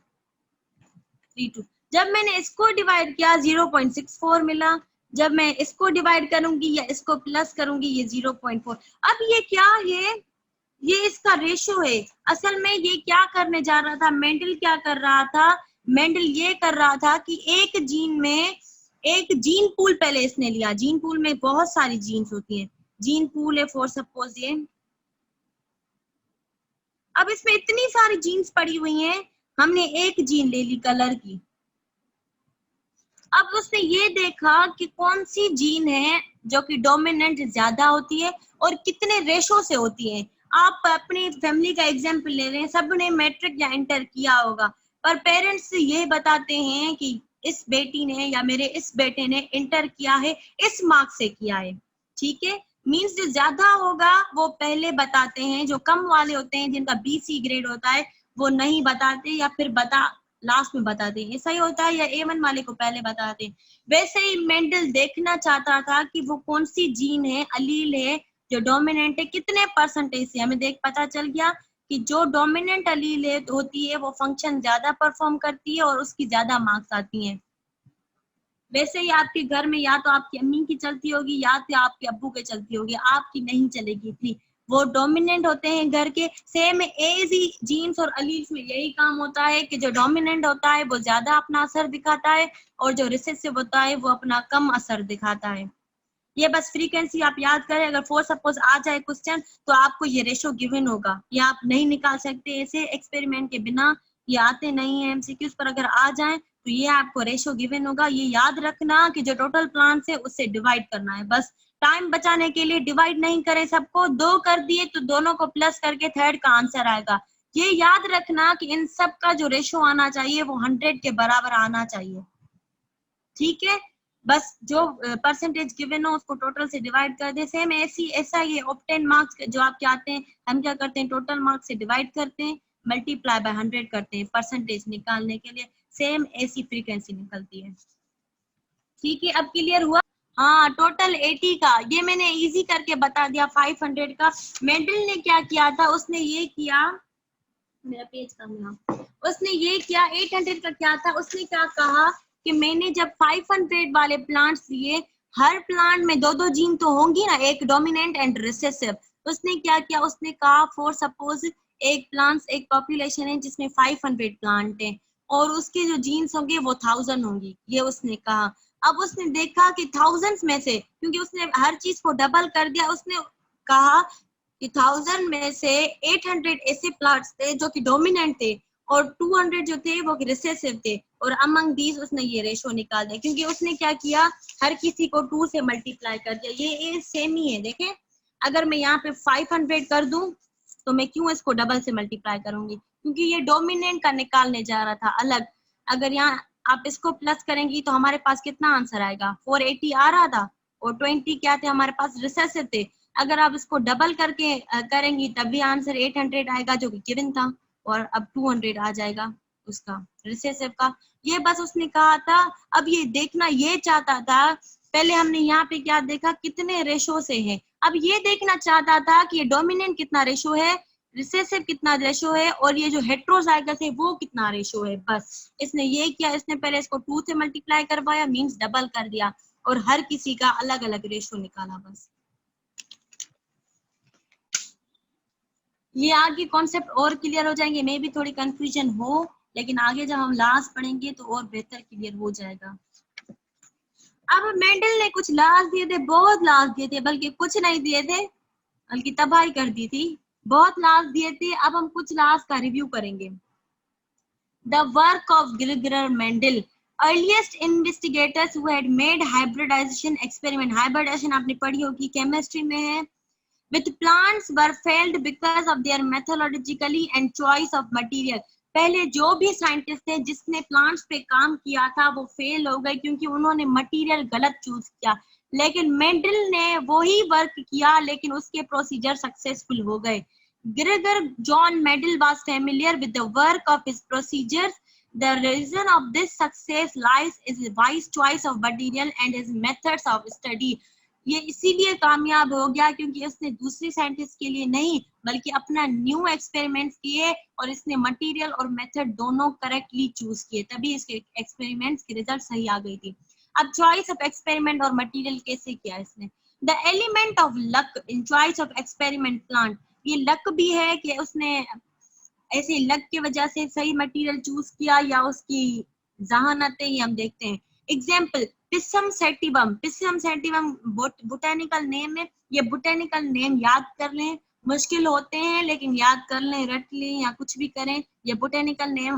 जब मैंने इसको डिवाइड किया 0.64 मिला। जब मैं इसको डिवाइड करूंगी या इसको प्लस करूंगी ये 0.4। अब ये क्या है, ये इसका रेशो है। असल में ये क्या करने जा रहा था, मेंडल क्या कर रहा था, मेंडल ये कर रहा था कि एक जीन में एक जीन पूल पहले इसने लिया। जीन पूल में बहुत सारी जीन्स होती हैं, जीन पूल है फॉर सपोज ये। अब इसमें इतनी सारी जीन्स पड़ी हुई हैं, हमने एक जीन ले ली कलर की। अब उसने ये देखा कि कौन सी जीन है जो कि डोमिनेंट ज्यादा होती है और कितने रेशो से होती है। आप अपनी फैमिली का एग्जांपल ले रहे हैं, सबने मैट्रिक या इंटर किया होगा, पर पेरेंट्स ये बताते हैं कि इस बेटी ने या मेरे इस बेटे ने इंटर किया है, इस मार्क्स से किया है, ठीक है। मींस जो ज्यादा होगा वो पहले बताते हैं, जो कम वाले होते हैं जिनका BC ग्रेड होता है वो नहीं बताते या फिर लास्ट में बताते हैं। ऐसा ही होता है, या A1 वाले को पहले बताते हैं। वैसे ही मेंडल देखना चाहता था कि वो कौन सी जीन है, अलील है जो डोमिनेंट है, कितने परसेंटेज से। हमें देख पता चल गया कि जो डोमिनेंट अलील है होती है वो फंक्शन ज्यादा परफॉर्म करती है और उसकी ज्यादा मार्क्स आती हैं। वैसे ही आपके घर में या तो आपकी अम्मी की चलती होगी या तो आपके अब्बू के चलती होगी, आपकी नहीं चलेगी इतनी। वो डोमिनेंट होते हैं घर के। सेम एज ही जीन्स और अलील्स में यही काम होता है कि जो डोमिनेंट होता है वो ज्यादा अपना असर दिखाता है और जो रिसेसिव होता है वो अपना कम असर दिखाता है। ये बस फ्रीक्वेंसी आप याद करें। अगर फॉर सपोज आ जाए क्वेश्चन तो आपको ये रेशो गिवन होगा, ये आप नहीं निकाल सकते ऐसे एक्सपेरिमेंट के बिना, ये आते नहीं है MCQs पर। अगर आ जाए तो ये आपको रेशो गिवन होगा। ये याद रखना कि जो टोटल प्लांट्स है उससे डिवाइड करना है। बस टाइम बचाने के लिए डिवाइड नहीं करें सबको, 2 कर दिए तो दोनों को प्लस करके थर्ड का आंसर आएगा। ये याद रखना कि इन सब का जो रेशो आना चाहिए वो 100 के बराबर आना चाहिए, ठीक है। बस जो परसेंटेज गिवन हो उसको टोटल से डिवाइड कर दे। सेम ऐसा ये ऑब्टेन मार्क्स जो आपके आते हैं, हम क्या करते हैं, टोटल मार्क्स से डिवाइड करते हैं, मल्टीप्लाई बाय 100 करते हैं परसेंटेज निकालने के लिए। सेम ऐसी फ्रीक्वेंसी निकलती है, ठीक है। अब क्लियर हुआ? हाँ, टोटल 80 का ये मैंने इजी करके बता दिया। 500 का मेंडल ने क्या किया था, उसने ये किया, मेरा पेज कम है, उसने ये किया 800 का क्या था, उसने क्या कहा कि मैंने जब 500 वाले प्लांट्स लिए, हर प्लांट में 2-2 जीन तो होंगी ना, एक डोमिनेंट एंड रिसेसिव। उसने क्या किया, उसने कहा फॉर सपोज एक प्लांट्स, एक पॉपुलेशन है जिसमें 500 प्लांट है और उसके जो जीन्स होंगे वो 1000 होंगी, ये उसने कहा। अब उसने देखा कि थाउजेंड्स में से, क्योंकि उसने हर चीज को डबल कर दिया, उसने कहा कि 1000 में से 800 ऐसे प्लांट्स थे जो कि डोमिनेंट थे और 200 जो थे वो रिसेसिव थे, और अमंग दीज उसने ये रेशो निकाल दिया। क्योंकि उसने क्या किया, हर किसी को 2 से मल्टीप्लाई कर दिया। ये सेम ही है, देखें। अगर मैं यहाँ पे 500 कर दूं तो मैं क्यों इसको डबल से मल्टीप्लाई करूंगी, क्योंकि ये डोमिनेंट का निकालने जा रहा था अलग। अगर यहाँ आप इसको प्लस करेंगी तो हमारे पास कितना आंसर आएगा, 480 आ रहा था, और 20 क्या थे हमारे पास, रिसेसिव थे। अगर आप इसको डबल करके करेंगी तब भी आंसर 800 आएगा जो कि गिवन था, और अब 200 आ जाएगा उसका रिसेसिव का। ये बस उसने कहा था। अब ये देखना ये चाहता था, पहले हमने यहाँ पे क्या देखा, कितने रेशो से है। अब ये देखना चाहता था कि ये डोमिनेंट कितना रेशो है, रिसेसिव कितना रेशो है, और ये जो हेट्रोजाइगस है वो कितना रेशो है। बस इसने ये किया, इसने पहले इसको 2 से मल्टीप्लाई करवाया, मींस डबल कर दिया, और हर किसी का अलग अलग रेशो निकाला। बस ये आगे कॉन्सेप्ट और क्लियर हो जाएंगे, मे भी थोड़ी कंफ्यूजन हो, लेकिन आगे जब हम लास्ट पढ़ेंगे तो और बेहतर क्लियर हो जाएगा। अब मेंडल ने कुछ लाज दिए थे, बहुत लाज दिए थे, बल्कि कुछ नहीं दिए थे बल्कि तबाही कर दी थी। बहुत लाज दिए थे। अब हम कुछ लाज का रिव्यू करेंगे। The work of Gregor Mendel, earliest investigators who had made hybridization experiment. Hybridization आपने पढ़ी होगी, केमिस्ट्री में है। With plants were failed because of their methodologically and choice of material. पहले जो भी साइंटिस्ट थे जिसने प्लांट्स पे काम किया था वो फेल हो गए क्योंकि उन्होंने मटेरियल गलत चूज किया। लेकिन मेंडल ने वही वर्क किया, लेकिन उसके प्रोसीजर सक्सेसफुल हो गए। Gregor John Mendel was familiar with the work of his procedures. The reason of this success lies in his wise choice of material and his methods of study. ये इसीलिए कामयाब हो गया क्योंकि उसने दूसरी साइंटिस्ट के लिए नहीं बल्कि अपना न्यू एक्सपेरिमेंट्स किए, और इसने मटेरियल और मेथड दोनों करेक्टली चूज किए, तभी इसके एक्सपेरिमेंट्स की रिजल्ट सही आ गई थी। अब चॉइस ऑफ एक्सपेरिमेंट और मटेरियल कैसे किया इसने। The element of luck in choice of experiment plant, ये लक भी है कि उसने ऐसे लक की वजह से सही मटेरियल चूज किया या उसकी जहानतें, ये हम देखते हैं। एग्जाम्पल, पिसम सेटिवम। पिसम सेटिवम बोटेनिकल नेम है। ये बोटेनिकल नेम याद कर लें, मुश्किल होते हैं लेकिन याद कर लें, रट लें या कुछ भी करें। ये बोटेनिकल नेम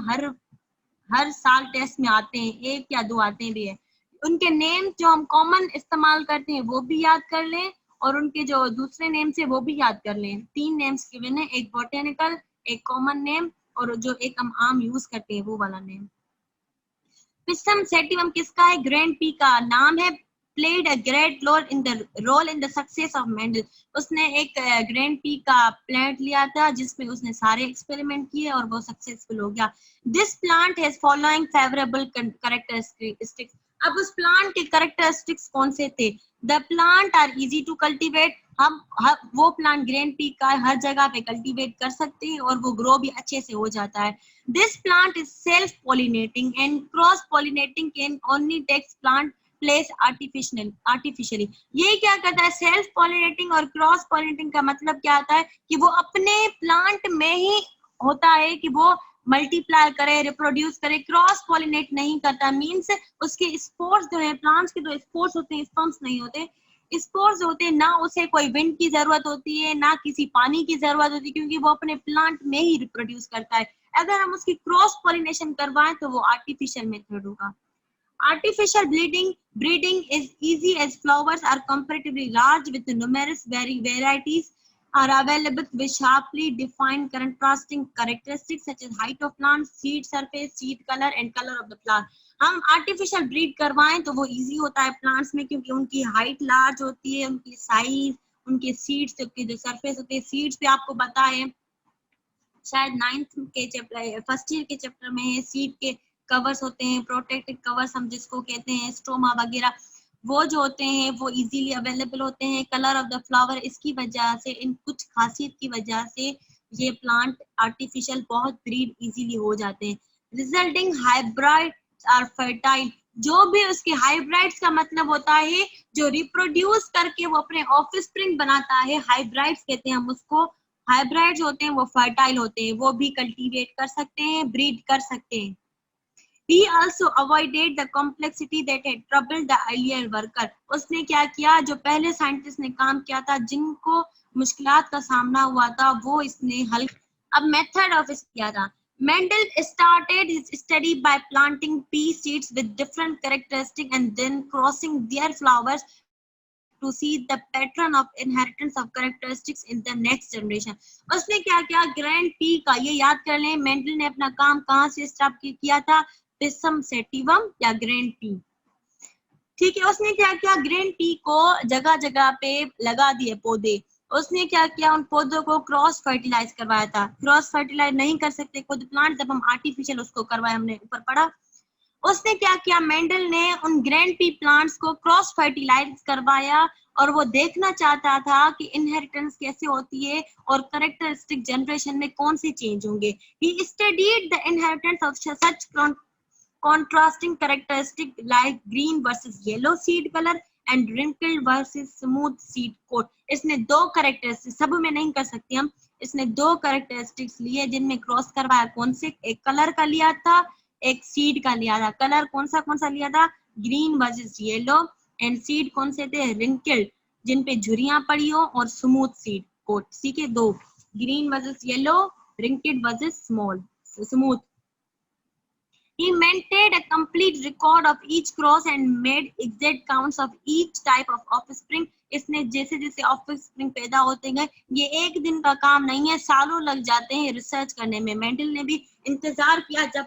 हर साल टेस्ट में आते हैं, 1 या 2 आते भी है। उनके नेम जो हम कॉमन इस्तेमाल करते हैं वो भी याद कर लें, और उनके जो दूसरे नेम से वो भी याद कर लें। 3 नेम्स गिवन है, एक बोटेनिकल, एक कॉमन नेम, और जो एक हम आम यूज करते हैं वो वाला नेम। पिसम सेटिवम किसका है, ग्रैंड पी का नाम है। played a great role in the success of Mendel. उसने एक ग्रैंड पी का प्लांट लिया था जिसमें उसने सारे एक्सपेरिमेंट किए और वो सक्सेसफुल हो गया। This plant has following favourable characteristics. अब उस प्लांट के कैरेक्टरिस्टिक्स कौन से थे। The plant are easy to cultivate, हम वो प्लांट ग्रैंड पी का हर जगह पे कल्टीवेट कर सकते हैं और वो ग्रो भी अच्छे से हो जाता है। This plant is self-pollinating and cross-pollinating can only takes plant place artificially. ये क्या करता है, सेल्फ पॉलिनेटिंग और क्रॉस पॉलिनेटिंग का मतलब क्या आता है कि वो अपने प्लांट में ही होता है कि वो मल्टीप्लाई करे, रिप्रोड्यूस करे। क्रॉस पॉलिनेट नहीं करता, मींस उसके स्पोर्स जो है, प्लांट्स के जो स्पोर्स होते हैं, स्पर्म्स नहीं होते, स्पोर्स होते हैं ना, उसे कोई विंड की जरूरत होती है ना किसी पानी की जरूरत होती है, क्योंकि वो अपने प्लांट में ही रिप्रोड्यूस करता है। अगर हम उसकी क्रॉस पॉलिनेशन करवाएं तो वो आर्टिफिशियल मेथड होगा। Artificial breeding is easy as flowers are comparatively large with numerous varieties are available with sharply defined contrasting characteristics such as height of plant, seed surface, seed color and color of the flower. हम artificial breed करवाएं तो वो easy होता है plants में, क्योंकि उनकी height large होती है, उनकी साइज, उनके सीड्स के जो सरफेस होते हैं, सीड्स पे आपको पता है शायद 9th के चैप्टर, फर्स्ट ईयर के चैप्टर में है, सीड के कवर्स होते हैं, प्रोटेक्टेड कवर्स हम जिसको कहते हैं, स्टोमा वगैरह, वो जो होते हैं वो इजीली अवेलेबल होते हैं। कलर ऑफ द फ्लावर, इसकी वजह से, इन कुछ खासियत की वजह से ये प्लांट आर्टिफिशियल बहुत ब्रीड इजीली हो जाते हैं। रिजल्टिंग हाइब्रिड आर फर्टाइल, जो भी उसके हाइब्रिड्स का मतलब होता है जो रिप्रोड्यूस करके वो अपने ऑफस्प्रिंग बनाता है, हाइब्रिड्स कहते हैं हम उसको। हाइब्रिड्स होते हैं वो फर्टाइल होते हैं, वो भी कल्टीवेट कर सकते हैं, ब्रीड कर सकते हैं। He also avoided the complexity that had troubled the earlier worker. उसने क्या किया, जो पहले साइंटिस्ट ने काम किया था, जिनको मुश्किलात का सामना हुआ था, वो इसने हल। अब मेथड ऑफ इस किया था। Mendel started his study by planting pea seeds with different characteristics and then crossing their flowers to see the pattern of inheritance of characteristics in the next generation. उसने क्या किया, ग्रैंड पी का, ये याद कर लें, मेंडल ने अपना काम कहाँ से स्टार्ट किया था, पिसम सेटिवम या ग्रैंड पी, ठीक है। उसने क्या किया, ग्रैंड पी को जगह जगह पे लगा दिए पौधे। उसने क्या किया, उन पौधों को क्रॉस फर्टिलाइज करवाया था। क्रॉस फर्टिलाइज नहीं कर सकते खुद प्लांट, जब हम आर्टिफिशियल उसको करवाए, हमने ऊपर पढ़ा। उसने क्या किया, मेंडल ने उन ग्रैंड पी प्लांट्स को क्रॉस फर्टिलाइज करवाया और वो देखना चाहता था कि इनहेरिटेंस कैसे होती है और कैरेक्टरिस्टिक जनरेशन में कौन से चेंज होंगे। He studied the inheritance of such contrasting characteristic like green versus yellow seed color and wrinkled versus smooth seed coat. इसने दो कैरेक्टरिस्टिक्स, सब में नहीं कर सकते हम, इसने दो कैरेक्टरिस्टिक्स लिए जिनमें क्रॉस करवाया। कौन से, एक कलर का लिया था, एक सीड का लिया था। कलर कौन सा लिया था, green versus yellow, and seed कौन से थे, रिंकल्ड, जिन पे झुरियां पड़ी हो, और स्मूथ सीड कोट। ठीक है, दो, green versus yellow, wrinkled versus smooth. He maintained a complete record of each cross and made exact counts of each type of offspring. इसने जैसे जैसे ऑफस्प्रिंग पैदा होते गए, ये एक दिन का काम नहीं है, सालों लग जाते हैं रिसर्च करने में। मेंडल ने भी इंतजार किया जब,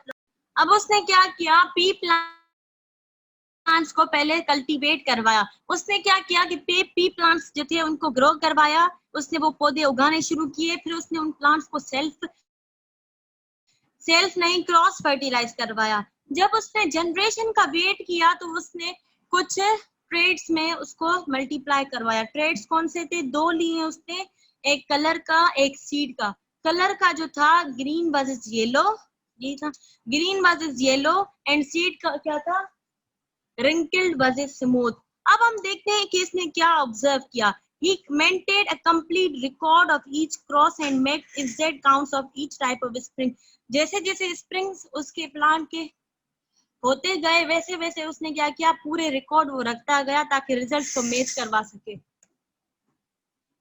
अब उसने क्या किया, पी प्लांट्स को पहले कल्टीवेट करवाया। उसने क्या किया कि पी प्लांट्स जो थे उनको ग्रो करवाया, उसने वो पौधे उगाने शुरू किए। फिर उसने उन प्लांट्स को सेल्फ नहीं, क्रॉस फर्टिलाइज करवाया। जब उसने जनरेशन का वेट किया तो उसने कुछ ट्रेड्स में उसको मल्टीप्लाई करवाया। ट्रेड्स कौन से थे, दो लिए उसने, एक कलर का, एक सीड का। कलर का जो था ग्रीन वर्सेस येलो, ये था green versus yellow, and seed का क्या था, wrinkled versus smooth। अब हम देखते हैं कि इसने क्या ऑब्जर्व किया। He maintained a complete record of each cross and made exact counts of each type of spring। जैसे जैसे स्प्रिंग्स उसके प्लांट के होते गए, वैसे वैसे उसने क्या किया, पूरे रिकॉर्ड वो रखता गया ताकि रिजल्ट को मैच करवा सके।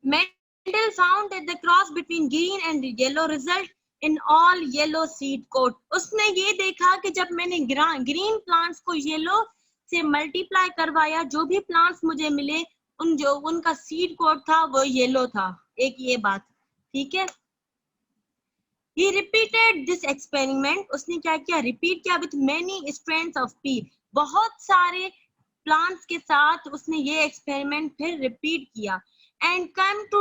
Mendel found that the cross between green and yellow result in all yellow seed coat। उसने ये देखा कि जब मैंने ग्रीन प्लांट्स को येलो से मल्टीप्लाई करवाया, जो भी प्लांट्स मुझे मिले उनका सीड कोड था वो येलो था। एक ये बात, ठीक है। He repeated this experiment। उसने क्या किया, रिपीट किया with many strains of pea। बहुत सारे प्लांट्स के साथ उसने ये एक्सपेरिमेंट फिर रिपीट किया, and come to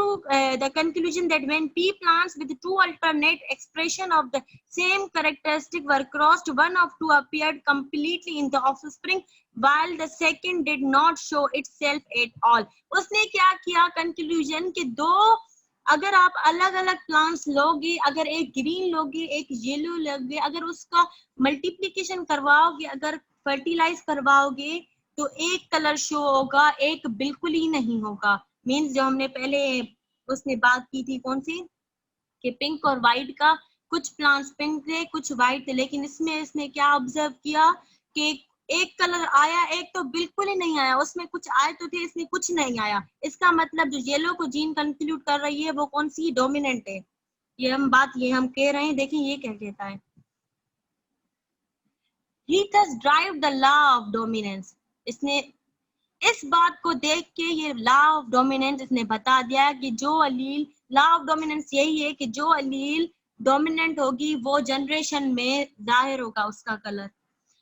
the conclusion that when pea plants with two alternate expression of the same characteristic were crossed, one of two appeared completely in the offspring while the second did not show itself at all। उसने क्या किया, conclusion कि दो, अगर आप अलग अलग plants लोगे, अगर एक ग्रीन लोगे एक येलो लोगे, अगर उसका मल्टीप्लिकेशन करवाओगे, अगर फर्टिलाइज करवाओगे, तो एक कलर शो होगा, एक बिल्कुल ही नहीं होगा। मींस जो हमने पहले उसने बात की थी, कौन सी, कि पिंक और व्हाइट का, कुछ प्लांट्स पिंक थे कुछ व्हाइट थे, लेकिन इसमें इसने क्या ऑब्जर्व किया कि एक कलर आया, एक तो बिल्कुल ही नहीं आया। उसमें कुछ आए तो थे, इसमें कुछ नहीं आया। इसका मतलब जो येलो को जीन कंक्लूड कर रही है वो कौन सी, डोमिनेंट है। ये हम कह रहे हैं, देखिए ये क्या कहता है, He thus derived the law of dominance। इसने इस बात को देख के ये लॉ ऑफ डोमिनेंस इसने बता दिया कि जो अलील, लॉ ऑफ डोमिनेंस यही है कि जो अलील डोमिनेंट होगी वो जनरेशन में जाहिर होगा उसका colour.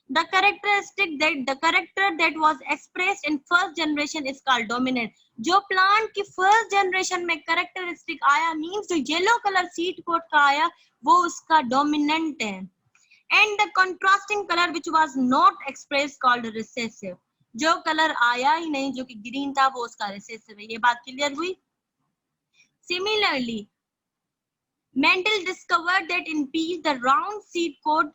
The character that was expressed in first generation is called dominant। जो प्लांट की फर्स्ट जनरेशन में कैरेक्टरिस्टिक आया, मींस जो येलो कलर सीड कोट का आया, वो उसका डोमिनेंट है। And the contrasting color which was not expressed called recessive। जो कलर आया ही नहीं, जो कि ग्रीन था, वो उसका रिसेसिव है। ये बात क्लियर हुई। Similarly, Mendel discovered that in peas the round seed coat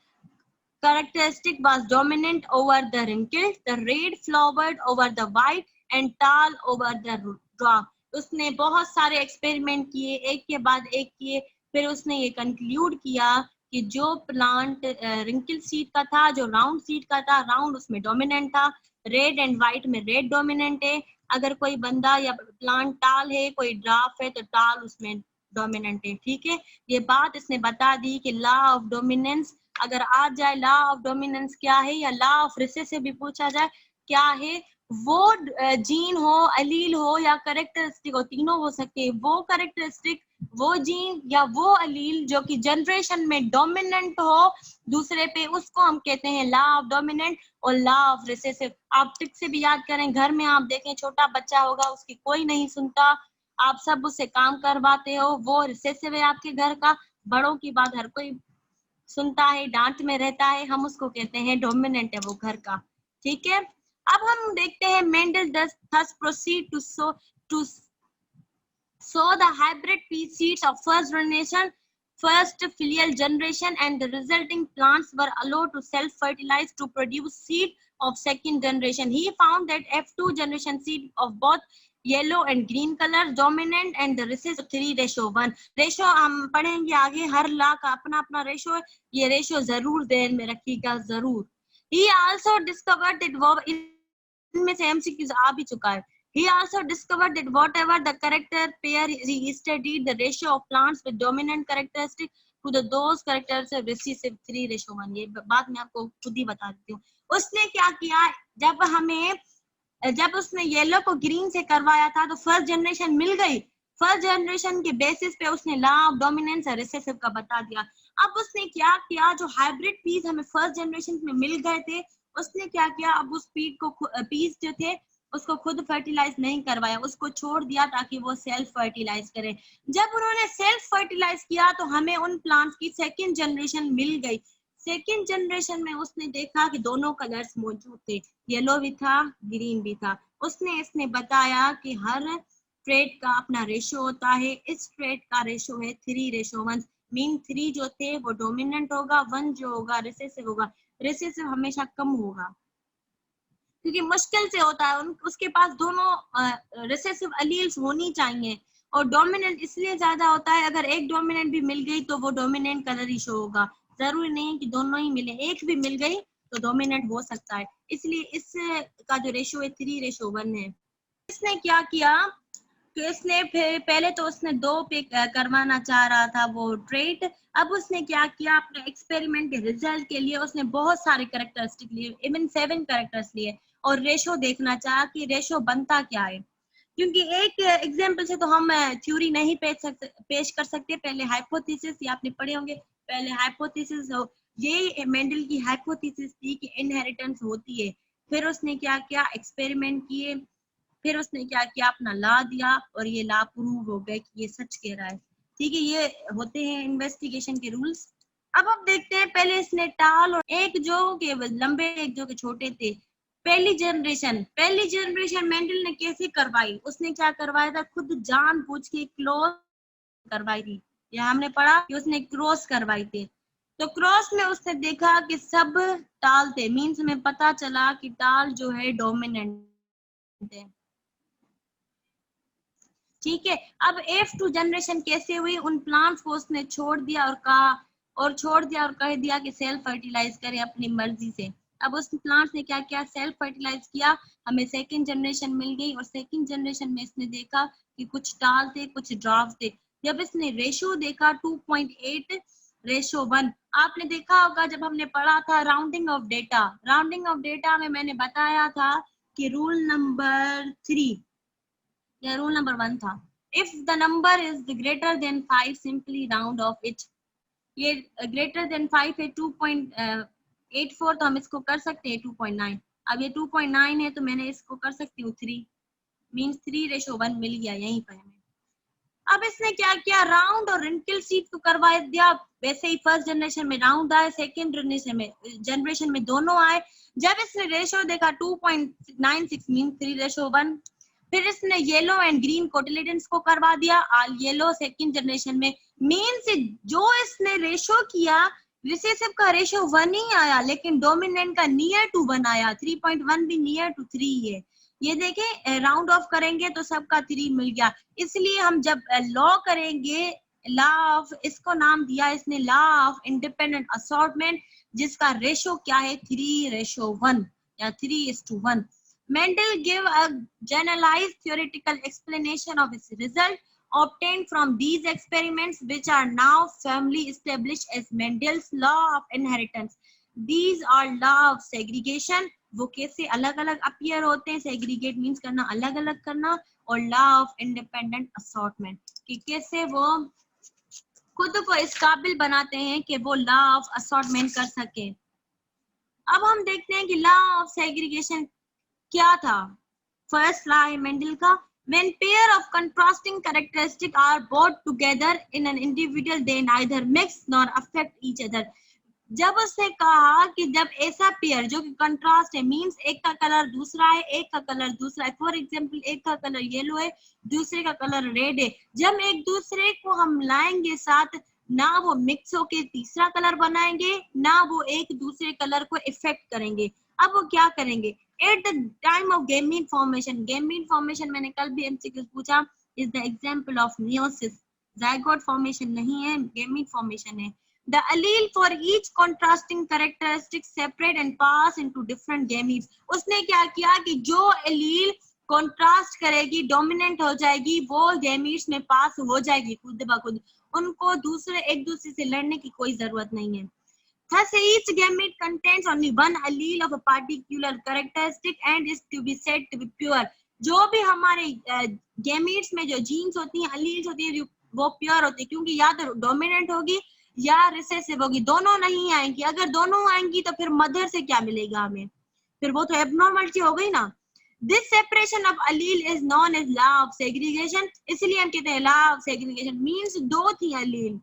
characteristic was dominant over the wrinkled, the red flowered over the white, and tall over the dwarf। उसने बहुत सारे एक्सपेरिमेंट किए, एक के बाद एक किए, फिर उसने ये कंक्लूड किया कि जो प्लांट रिंकल सीड का था, जो राउंड सीड का था, राउंड उसमें डोमिनेंट था, रेड एंड व्हाइट में रेड डोमिनेंट है। अगर कोई बंदा या प्लांट टाल है, कोई ड्राफ है, तो टाल उसमें डोमिनेंट है। ठीक है, ये बात इसने बता दी कि लॉ ऑफ डोमिनेंस अगर आ जाए, लॉ ऑफ डोमिनेंस क्या है, या लॉ ऑफ रिसेसिव भी पूछा जाए क्या है, वो जीन हो, अलील हो या करेक्टरिस्टिक हो, तीनों हो सकते हैं। वो करेक्टरिस्टिक, वो जीन या वो अलील जो कि जनरेशन में डोमिनेंट हो दूसरे पे, उसको हम कहते हैं लॉ ऑफ डोमिनेंट और लॉ ऑफ रिसेसिव। आप टिक से भी याद करें, घर में आप देखें छोटा बच्चा होगा, उसकी कोई नहीं सुनता, आप सब उससे काम करवाते हो, वो रिसेसिव है आपके घर का। बड़ों की बात हर कोई सुनता है, डांट में रहता है, हम उसको कहते हैं डोमिनेंट है वो घर का। ठीक है, अब हम देखते हैं Mendel thus proceed to sow the hybrid pea seeds of first generation, first filial generation, and the resulting plants were allowed to self-fertilize to produce seed of second generation. He found that F2 generation seed of both yellow and green colour dominant and the ratio 3:1 ratio हम पढ़ेंगे आगे, हर ला का अपना अपना ratio है, ये ratio जरूर ध्यान में रखिएगा जरूर। ही आल्सो डिस्कवर्ड दैट, इनमें से एमसीक्यूज आ भी चुका है। He also discovered that whatever the character pair he studied, the ratio of plants with dominant characteristic to those characters of recessive 3:1। ये बात मैं आपको खुद ही बता देती हूँ। उसने क्या किया, जब उसने येलो को ग्रीन से करवाया था तो फर्स्ट जनरेशन मिल गई। फर्स्ट जनरेशन के बेसिस पे उसने लॉ ऑफ डोमिनेंस और रिसेसिव का बता दिया। अब उसने क्या किया, जो हाइब्रिड पीस हमें फर्स्ट जनरेशन में मिल गए थे, उसने क्या किया, अब उस पीस जो थे उसको खुद फर्टिलाइज नहीं करवाया, उसको छोड़ दिया ताकि वो सेल्फ फर्टिलाइज करे। जब उन्होंने सेल्फ फर्टिलाइज किया तो हमें उन प्लांट्स की सेकंड जनरेशन मिल गई। सेकंड जनरेशन में उसने देखा कि दोनों कलर्स मौजूद थे, येलो भी था, ग्रीन भी था। इसने बताया कि हर ट्रेट का अपना रेशो होता है। इस ट्रेट का रेशो है 3:1। मीन 3 जो थे वो डोमिनेंट होगा, 1 जो होगा रिसेसिव होगा। रिसेसिव हमेशा कम होगा क्योंकि मुश्किल से होता है, उसके पास दोनों रिसेसिव अलील्स होनी चाहिए। और डोमिनेंट इसलिए ज्यादा होता है, अगर एक डोमिनेंट भी मिल गई तो वो डोमिनेंट कलर ही शो होगा। जरूरी नहीं कि दोनों ही मिले, एक भी मिल गई तो डोमिनेंट हो सकता है। इसलिए इस का जो रेशो है 3:1 है। इसने क्या किया कि इसने पहले तो उसने 2 पे करवाना चाह रहा था वो ट्रेट। अब उसने क्या किया, अपने एक्सपेरिमेंट के रिजल्ट के लिए उसने बहुत सारे कैरेक्टरिस्टिक लिए, इवन 7 कैरेक्टर्स लिए, और रेशो देखना चाहा कि रेशो बनता क्या है। क्योंकि एक एग्जांपल से तो हम थ्योरी नहीं पेश कर सकते, पहले हाइपोथेसिस, ये आपने पढ़े होंगे, पहले हाइपोथेसिस ये मेंडल की हाइपोथेसिस थी कि इनहेरिटेंस होती है। फिर उसने क्या किया, एक्सपेरिमेंट किए, फिर उसने क्या किया, अपना ला दिया, और ये ला प्रूव हो गया कि ये सच कह रहा है। ठीक है, ये होते हैं इन्वेस्टिगेशन के रूल्स। अब हम देखते हैं, पहले इसने टाल और एक जो के लंबे एक जो के छोटे थे। पहली जनरेशन मेंडल ने कैसे करवाई, उसने क्या करवाया था, खुद जान पूछ के क्लोज करवाई थी। ये हमने पढ़ा कि उसने क्रॉस करवाई थी। तो क्रॉस में उसने देखा कि सब टाल थे, मीन्स हमें पता चला कि टाल जो है डोमिनेंट है। ठीक है, अब F2 जनरेशन कैसे हुई, उन प्लांट्स को उसने छोड़ दिया और कह दिया कि सेल्फ फर्टिलाइज करें अपनी मर्जी से। अब उस प्लांट्स ने क्या किया, सेल्फ फर्टिलाइज किया, हमें सेकंड जनरेशन मिल गई। और सेकंड जनरेशन में इसने देखा कि कुछ टाल थे, कुछ ड्राफ्ट थे। जब इसने रेशो देखा 2.8:1, आपने देखा होगा जब हमने पढ़ा था राउंडिंग ऑफ डेटा में मैंने बताया था कि रूल नंबर 3 या रूल नंबर 1 था, if the number is greater than 5 simply round of it. ये ग्रेटर देन 5 है 2.84, तो हम इसको कर सकते हैं 2.9। अब ये 2.9 है तो मैंने इसको कर सकती हूँ 3, मीन्स 3:1 मिल गया यहीं पर हमें। अब इसने क्या किया, राउंड और रिंकल सीट तो करवा दिया। वैसे ही फर्स्ट जनरेशन में राउंड आए, सेकंड जनरेशन में दोनों आए। जब इसने रेशो देखा 2.96 मीन 3:1, फिर इसने येलो एंड ग्रीन कोटिलेडन्स को करवा दिया, ऑल येलो सेकंड जनरेशन में। मीन्स जो इसने रेशो किया, रिसेसिव का रेशो 1 ही आया, लेकिन डोमिनेंट का नियर टू 1 आया। 3.1 भी नियर टू 3 है। ये देखें, राउंड ऑफ करेंगे तो सबका 3 मिल गया। इसलिए हम जब लॉ करेंगे, लॉ ऑफ, इसको नाम दिया इसने लॉ ऑफ इंडिपेंडेंट असॉर्टमेंट, जिसका रेशो क्या है 3:1 या 3:1। Mendel gave a generalized theoretical explanation of its result obtained from these experiments, which are now firmly established as Mendel's law of inheritance. These are law of segregation, वो कैसे अलग अलग appear होते हैं, सेग्रीगेट मीन्स करना, अलग अलग करना, और लॉ ऑफ इंडिपेंडेंट असॉर्टमेंट कि कैसे वो खुद को इस काबिल बनाते हैं कि वो लॉ ऑफ असॉर्टमेंट कर सके। अब हम देखते हैं कि लॉ ऑफ सेग्रीगेशन क्या था। फर्स्ट लॉ है मेंडल का, when pair of contrasting characteristics are brought together in an individual they neither mix nor affect each other। जब उसने कहा कि जब ऐसा पेयर जो कि कंट्रास्ट है, मींस एक का कलर दूसरा है, एक का कलर दूसरा है, फॉर एग्जांपल एक का कलर येलो है, दूसरे का कलर रेड है, जब एक दूसरे को हम लाएंगे साथ, ना वो मिक्स होके तीसरा कलर बनाएंगे, ना वो एक दूसरे कलर को इफेक्ट करेंगे। अब वो क्या करेंगे, at the time of gamete formation, gamete formation मैंने कल भी एमसीक्यू पूछा, is the example of meiosis, zygote formation नहीं है, गैमीट फॉर्मेशन है। The allele for each contrasting characteristic separate and pass into different gametes। उसने क्या किया कि जो एलील कॉन्ट्रास्ट करेगी, डोमिनेंट हो जाएगी, वो गैमीट्स में पास हो जाएगी खुद ब खुद, उनको दूसरे एक दूसरे से लड़ने की कोई जरूरत नहीं है। Thus each gamete contains only one allele of a particular characteristic and is to be said to be pure। जो भी हमारे गैमीट्स में जो जीन्स होती हैं, अलील्स होती है, वो प्योर होती है, क्योंकि या तो डोमिनेंट होगी या रिसेसिव होगी, दोनों नहीं आएंगी। अगर दोनों आएंगी तो फिर मदर से क्या मिलेगा हमें, फिर वो तो एबनॉर्मलिटी हो गई ना। This separation of allele is known as law of segregation, इसलिए हम कहते हैं लॉ ऑफ सेग्रीगेशन। मींस दो थी अलील,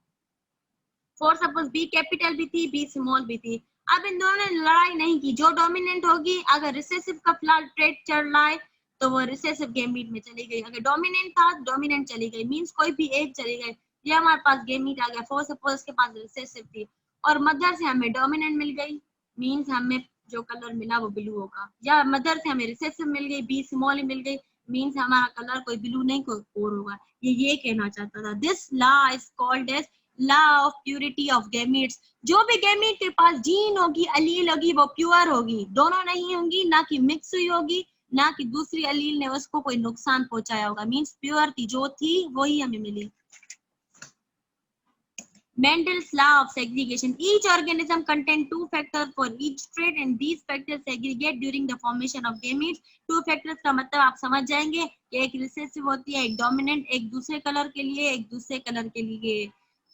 फॉर सपोज बी कैपिटल भी थी, बी स्मॉल भी थी, अब इन दोनों ने लड़ाई नहीं की, जो डोमिनेंट होगी, अगर रिसेसिव का फिलहाल ट्रेट चल रहा है तो वो रिसेसिव गैमीट में चली गई, अगर डोमिनेंट था डोमिनेंट चली गई, मींस कोई भी एक चली गई। ये हमारे पास गैमीट आ गया, फॉर सपोज के पास रिसेसिव थी और मदर से हमें डोमिनेंट मिल गई, मींस हमें जो कलर मिला वो ब्लू होगा, या मदर से हमें रिसेसिव मिल गई, बी स्मॉल मिल गई, मींस हमारा कलर कोई ब्लू नहीं कोई और होगा। ये कहना चाहता था। This law is called as law of purity of gametes. जो भी गैमीट के पास जीन होगी, अलील होगी, वो प्योर होगी, दोनों नहीं होंगी, ना कि मिक्स हुई होगी, ना कि दूसरी अलील ने उसको कोई नुकसान पहुंचाया होगा, मींस प्योर थी, जो थी वही हमें मिली। Mendel's law of segregation, each organism contains two factors for each trait and these factors segregate during the formation of gametes। two factors का मतलब आप समझ जाएंगे कि एक रिसेसिव होती है, एक डोमिनेंट, एक दूसरे कलर के लिए, एक दूसरे कलर के लिए।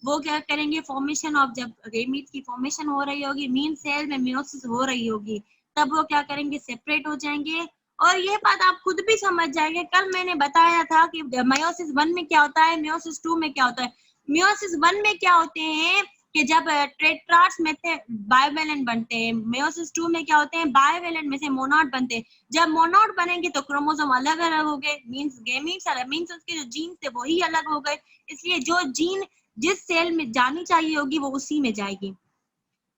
वो क्या करेंगे, फॉर्मेशन ऑफ, जब गेमीट्स की फॉर्मेशन हो रही होगी, मीन सेल में मियोसिस हो रही होगी, तब वो क्या करेंगे, सेपरेट हो जाएंगे। और ये बात आप खुद भी समझ जाएंगे, कल मैंने बताया था कि मियोसिस 1 में क्या होता है, मियोसिस 2 में क्या होता है। मियोसिस 1 में क्या होते हैं कि जब टेट्राड्स में से बाइवेलेंट बनते हैं, मियोसिस 2 में क्या होते हैं, बाइवेलेंट में से मोनोड बनते हैं। जब मोनोड बनेंगे तो क्रोमोसोम अलग अलग हो गए, मींस गैमीट्स अलग, मींस उसके जो जीन थे वही अलग हो गए, इसलिए जो जीन जिस सेल में जानी चाहिए होगी वो उसी में जाएगी।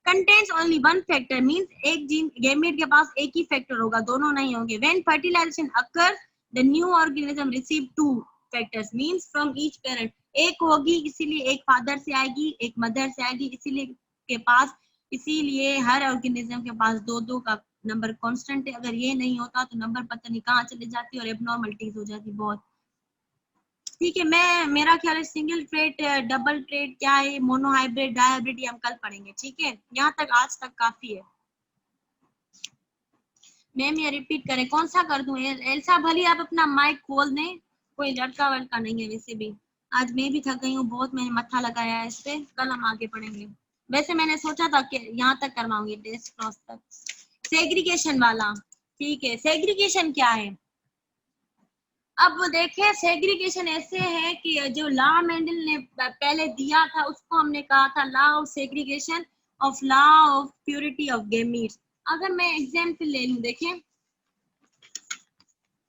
Contains only one factor, means एक जीन गैमीट के पास एक ही फैक्टर होगा, दोनों नहीं होंगे। When fertilisation occurs the new organism receive two factors, means from each parent. एक होगी इसीलिए एक फादर से आएगी, एक मदर से आएगी, इसीलिए के पास, इसीलिए हर ऑर्गेनिज्म के पास दो दो का नंबर कांस्टेंट है। अगर ये नहीं होता तो नंबर पता नहीं कहाँ चले जाती और एबनॉर्मलिटीज हो जाती बहुत। ठीक है, मेरा ख्याल है सिंगल ट्रेट, डबल ट्रेट क्या है, मोनोहाइब्रिड, डायहाइब्रिड, ये हम कल पढ़ेंगे। ठीक है, यहाँ तक आज तक काफी है। मैम ये रिपीट करें, कौन सा कर दूं, एल्सा भली आप अपना माइक खोल दें, कोई लड़का वड़का नहीं है। वैसे भी आज मैं भी थक गई हूँ बहुत, मैंने मत्था लगाया है इस पे, कल हम आगे पढ़ेंगे। वैसे मैंने सोचा था कि यहाँ तक करवाऊंगी, टेस्ट क्रॉस तक, सेग्रीगेशन वाला। ठीक है, सेग्रीगेशन क्या है, अब देखें सेग्रीगेशन ऐसे है कि जो लॉ मेंडल ने पहले दिया था उसको हमने कहा था law of segregation of law of purity of gametes. अगर मैं एग्जांपल ले लूं, देखें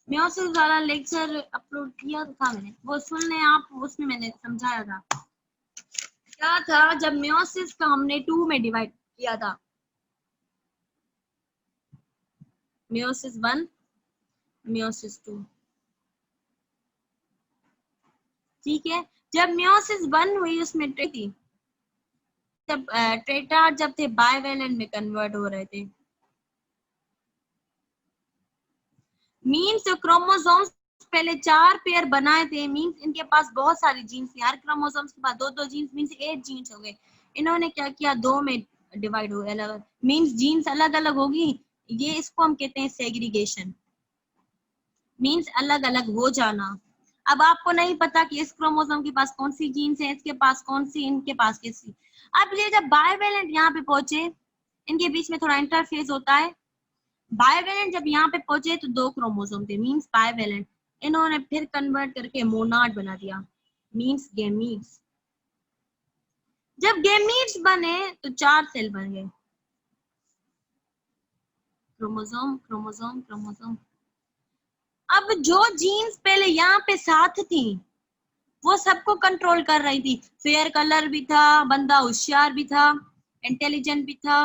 मियोसिस वाला लेक्चर अपलोड किया था मैंने, वो सुन लें आप, उसमें मैंने समझाया था क्या था। जब मियोसिस का हमने 2 में डिवाइड किया था, मियोसिस 1 मियोसिस 2, ठीक है। जब मियोसिस 1 हुई उसमें थी, जब टेट्राड जब थे बाइवेलेंट में कन्वर्ट हो रहे थे, मीन्स क्रोमोसोम्स पहले 4 पेयर बनाए थे, मीन्स इनके पास बहुत सारी जीन्स थी, हर क्रोमोसोम्स के पास 2-2 जीन्स, मीन्स 8 जीन्स हो गए। इन्होंने क्या किया, 2 में डिवाइड हो गए अलग, मीन्स जीन्स अलग अलग होगी ये इसको हम कहते हैं सेग्रीगेशन, मीन्स अलग अलग हो जाना। अब आपको नहीं पता कि इस क्रोमोसोम के पास कौन सी जीन्स है, इसके पास कौन सी, इनके पास कैसी। अब ये जब बाइवेलेंट यहाँ पे पहुंचे, इनके बीच में थोड़ा इंटरफेस होता है। बाइवेलेंट जब यहाँ पे पहुंचे तो 2 क्रोमोसोम थे, मीन्स बाइवेलेंट। इन्होंने फिर कन्वर्ट करके मोनाड बना दिया, मीन्स गेमीट्स। जब गेमीट्स बने तो 4 सेल बन गए, क्रोमोसोम क्रोमोसोम क्रोमोसोम। अब जो जीन्स पहले यहाँ पे साथ थी वो सबको कंट्रोल कर रही थी। फेयर कलर भी था, बंदा होशियार भी था, इंटेलिजेंट भी था,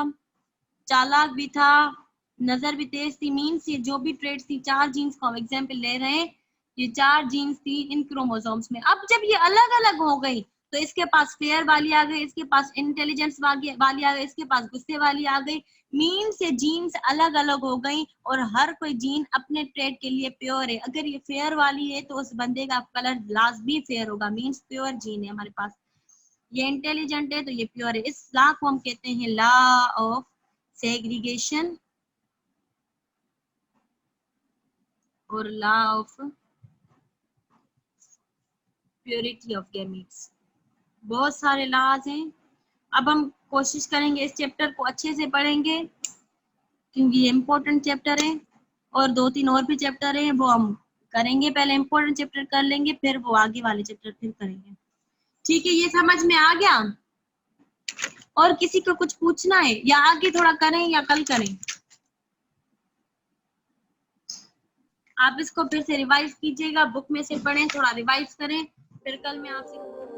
चालाक भी था, नजर भी तेज थी। मीन्स ये जो भी ट्रेड्स थी, 4 जीन्स को हम एग्जाम्पल ले रहे हैं, ये 4 जीन्स थी इन क्रोमोसोम्स में। अब जब ये अलग अलग हो गई तो इसके पास फेयर वाली आ गई, इसके पास इंटेलिजेंस वाली आ गई, इसके पास गुस्से वाली आ गई। मीन्स ये जीन्स अलग अलग हो गई और हर कोई जीन अपने ट्रेड के लिए प्योर है। अगर ये फेयर वाली है तो उस बंदे का कलर लाजमी फेयर होगा, मीन्स प्योर जीन है हमारे पास। ये इंटेलिजेंट है तो ये प्योर है। इस लॉ को हम कहते हैं लॉ ऑफ सेग्रीगेशन और law of purity of gametes. बहुत सारे लॉज हैं। अब हम कोशिश करेंगे इस चैप्टर को अच्छे से पढ़ेंगे क्योंकि ये इम्पोर्टेंट चैप्टर है, और 2-3 और भी चैप्टर हैं वो हम करेंगे। पहले इम्पोर्टेंट चैप्टर कर लेंगे, फिर वो आगे वाले चैप्टर फिर करेंगे। ठीक है, ये समझ में आ गया? और किसी को कुछ पूछना है या आगे थोड़ा करें या कल करें? आप इसको फिर से रिवाइज कीजिएगा, बुक में से पढ़ें, थोड़ा रिवाइज करें, फिर कल मैं आपसे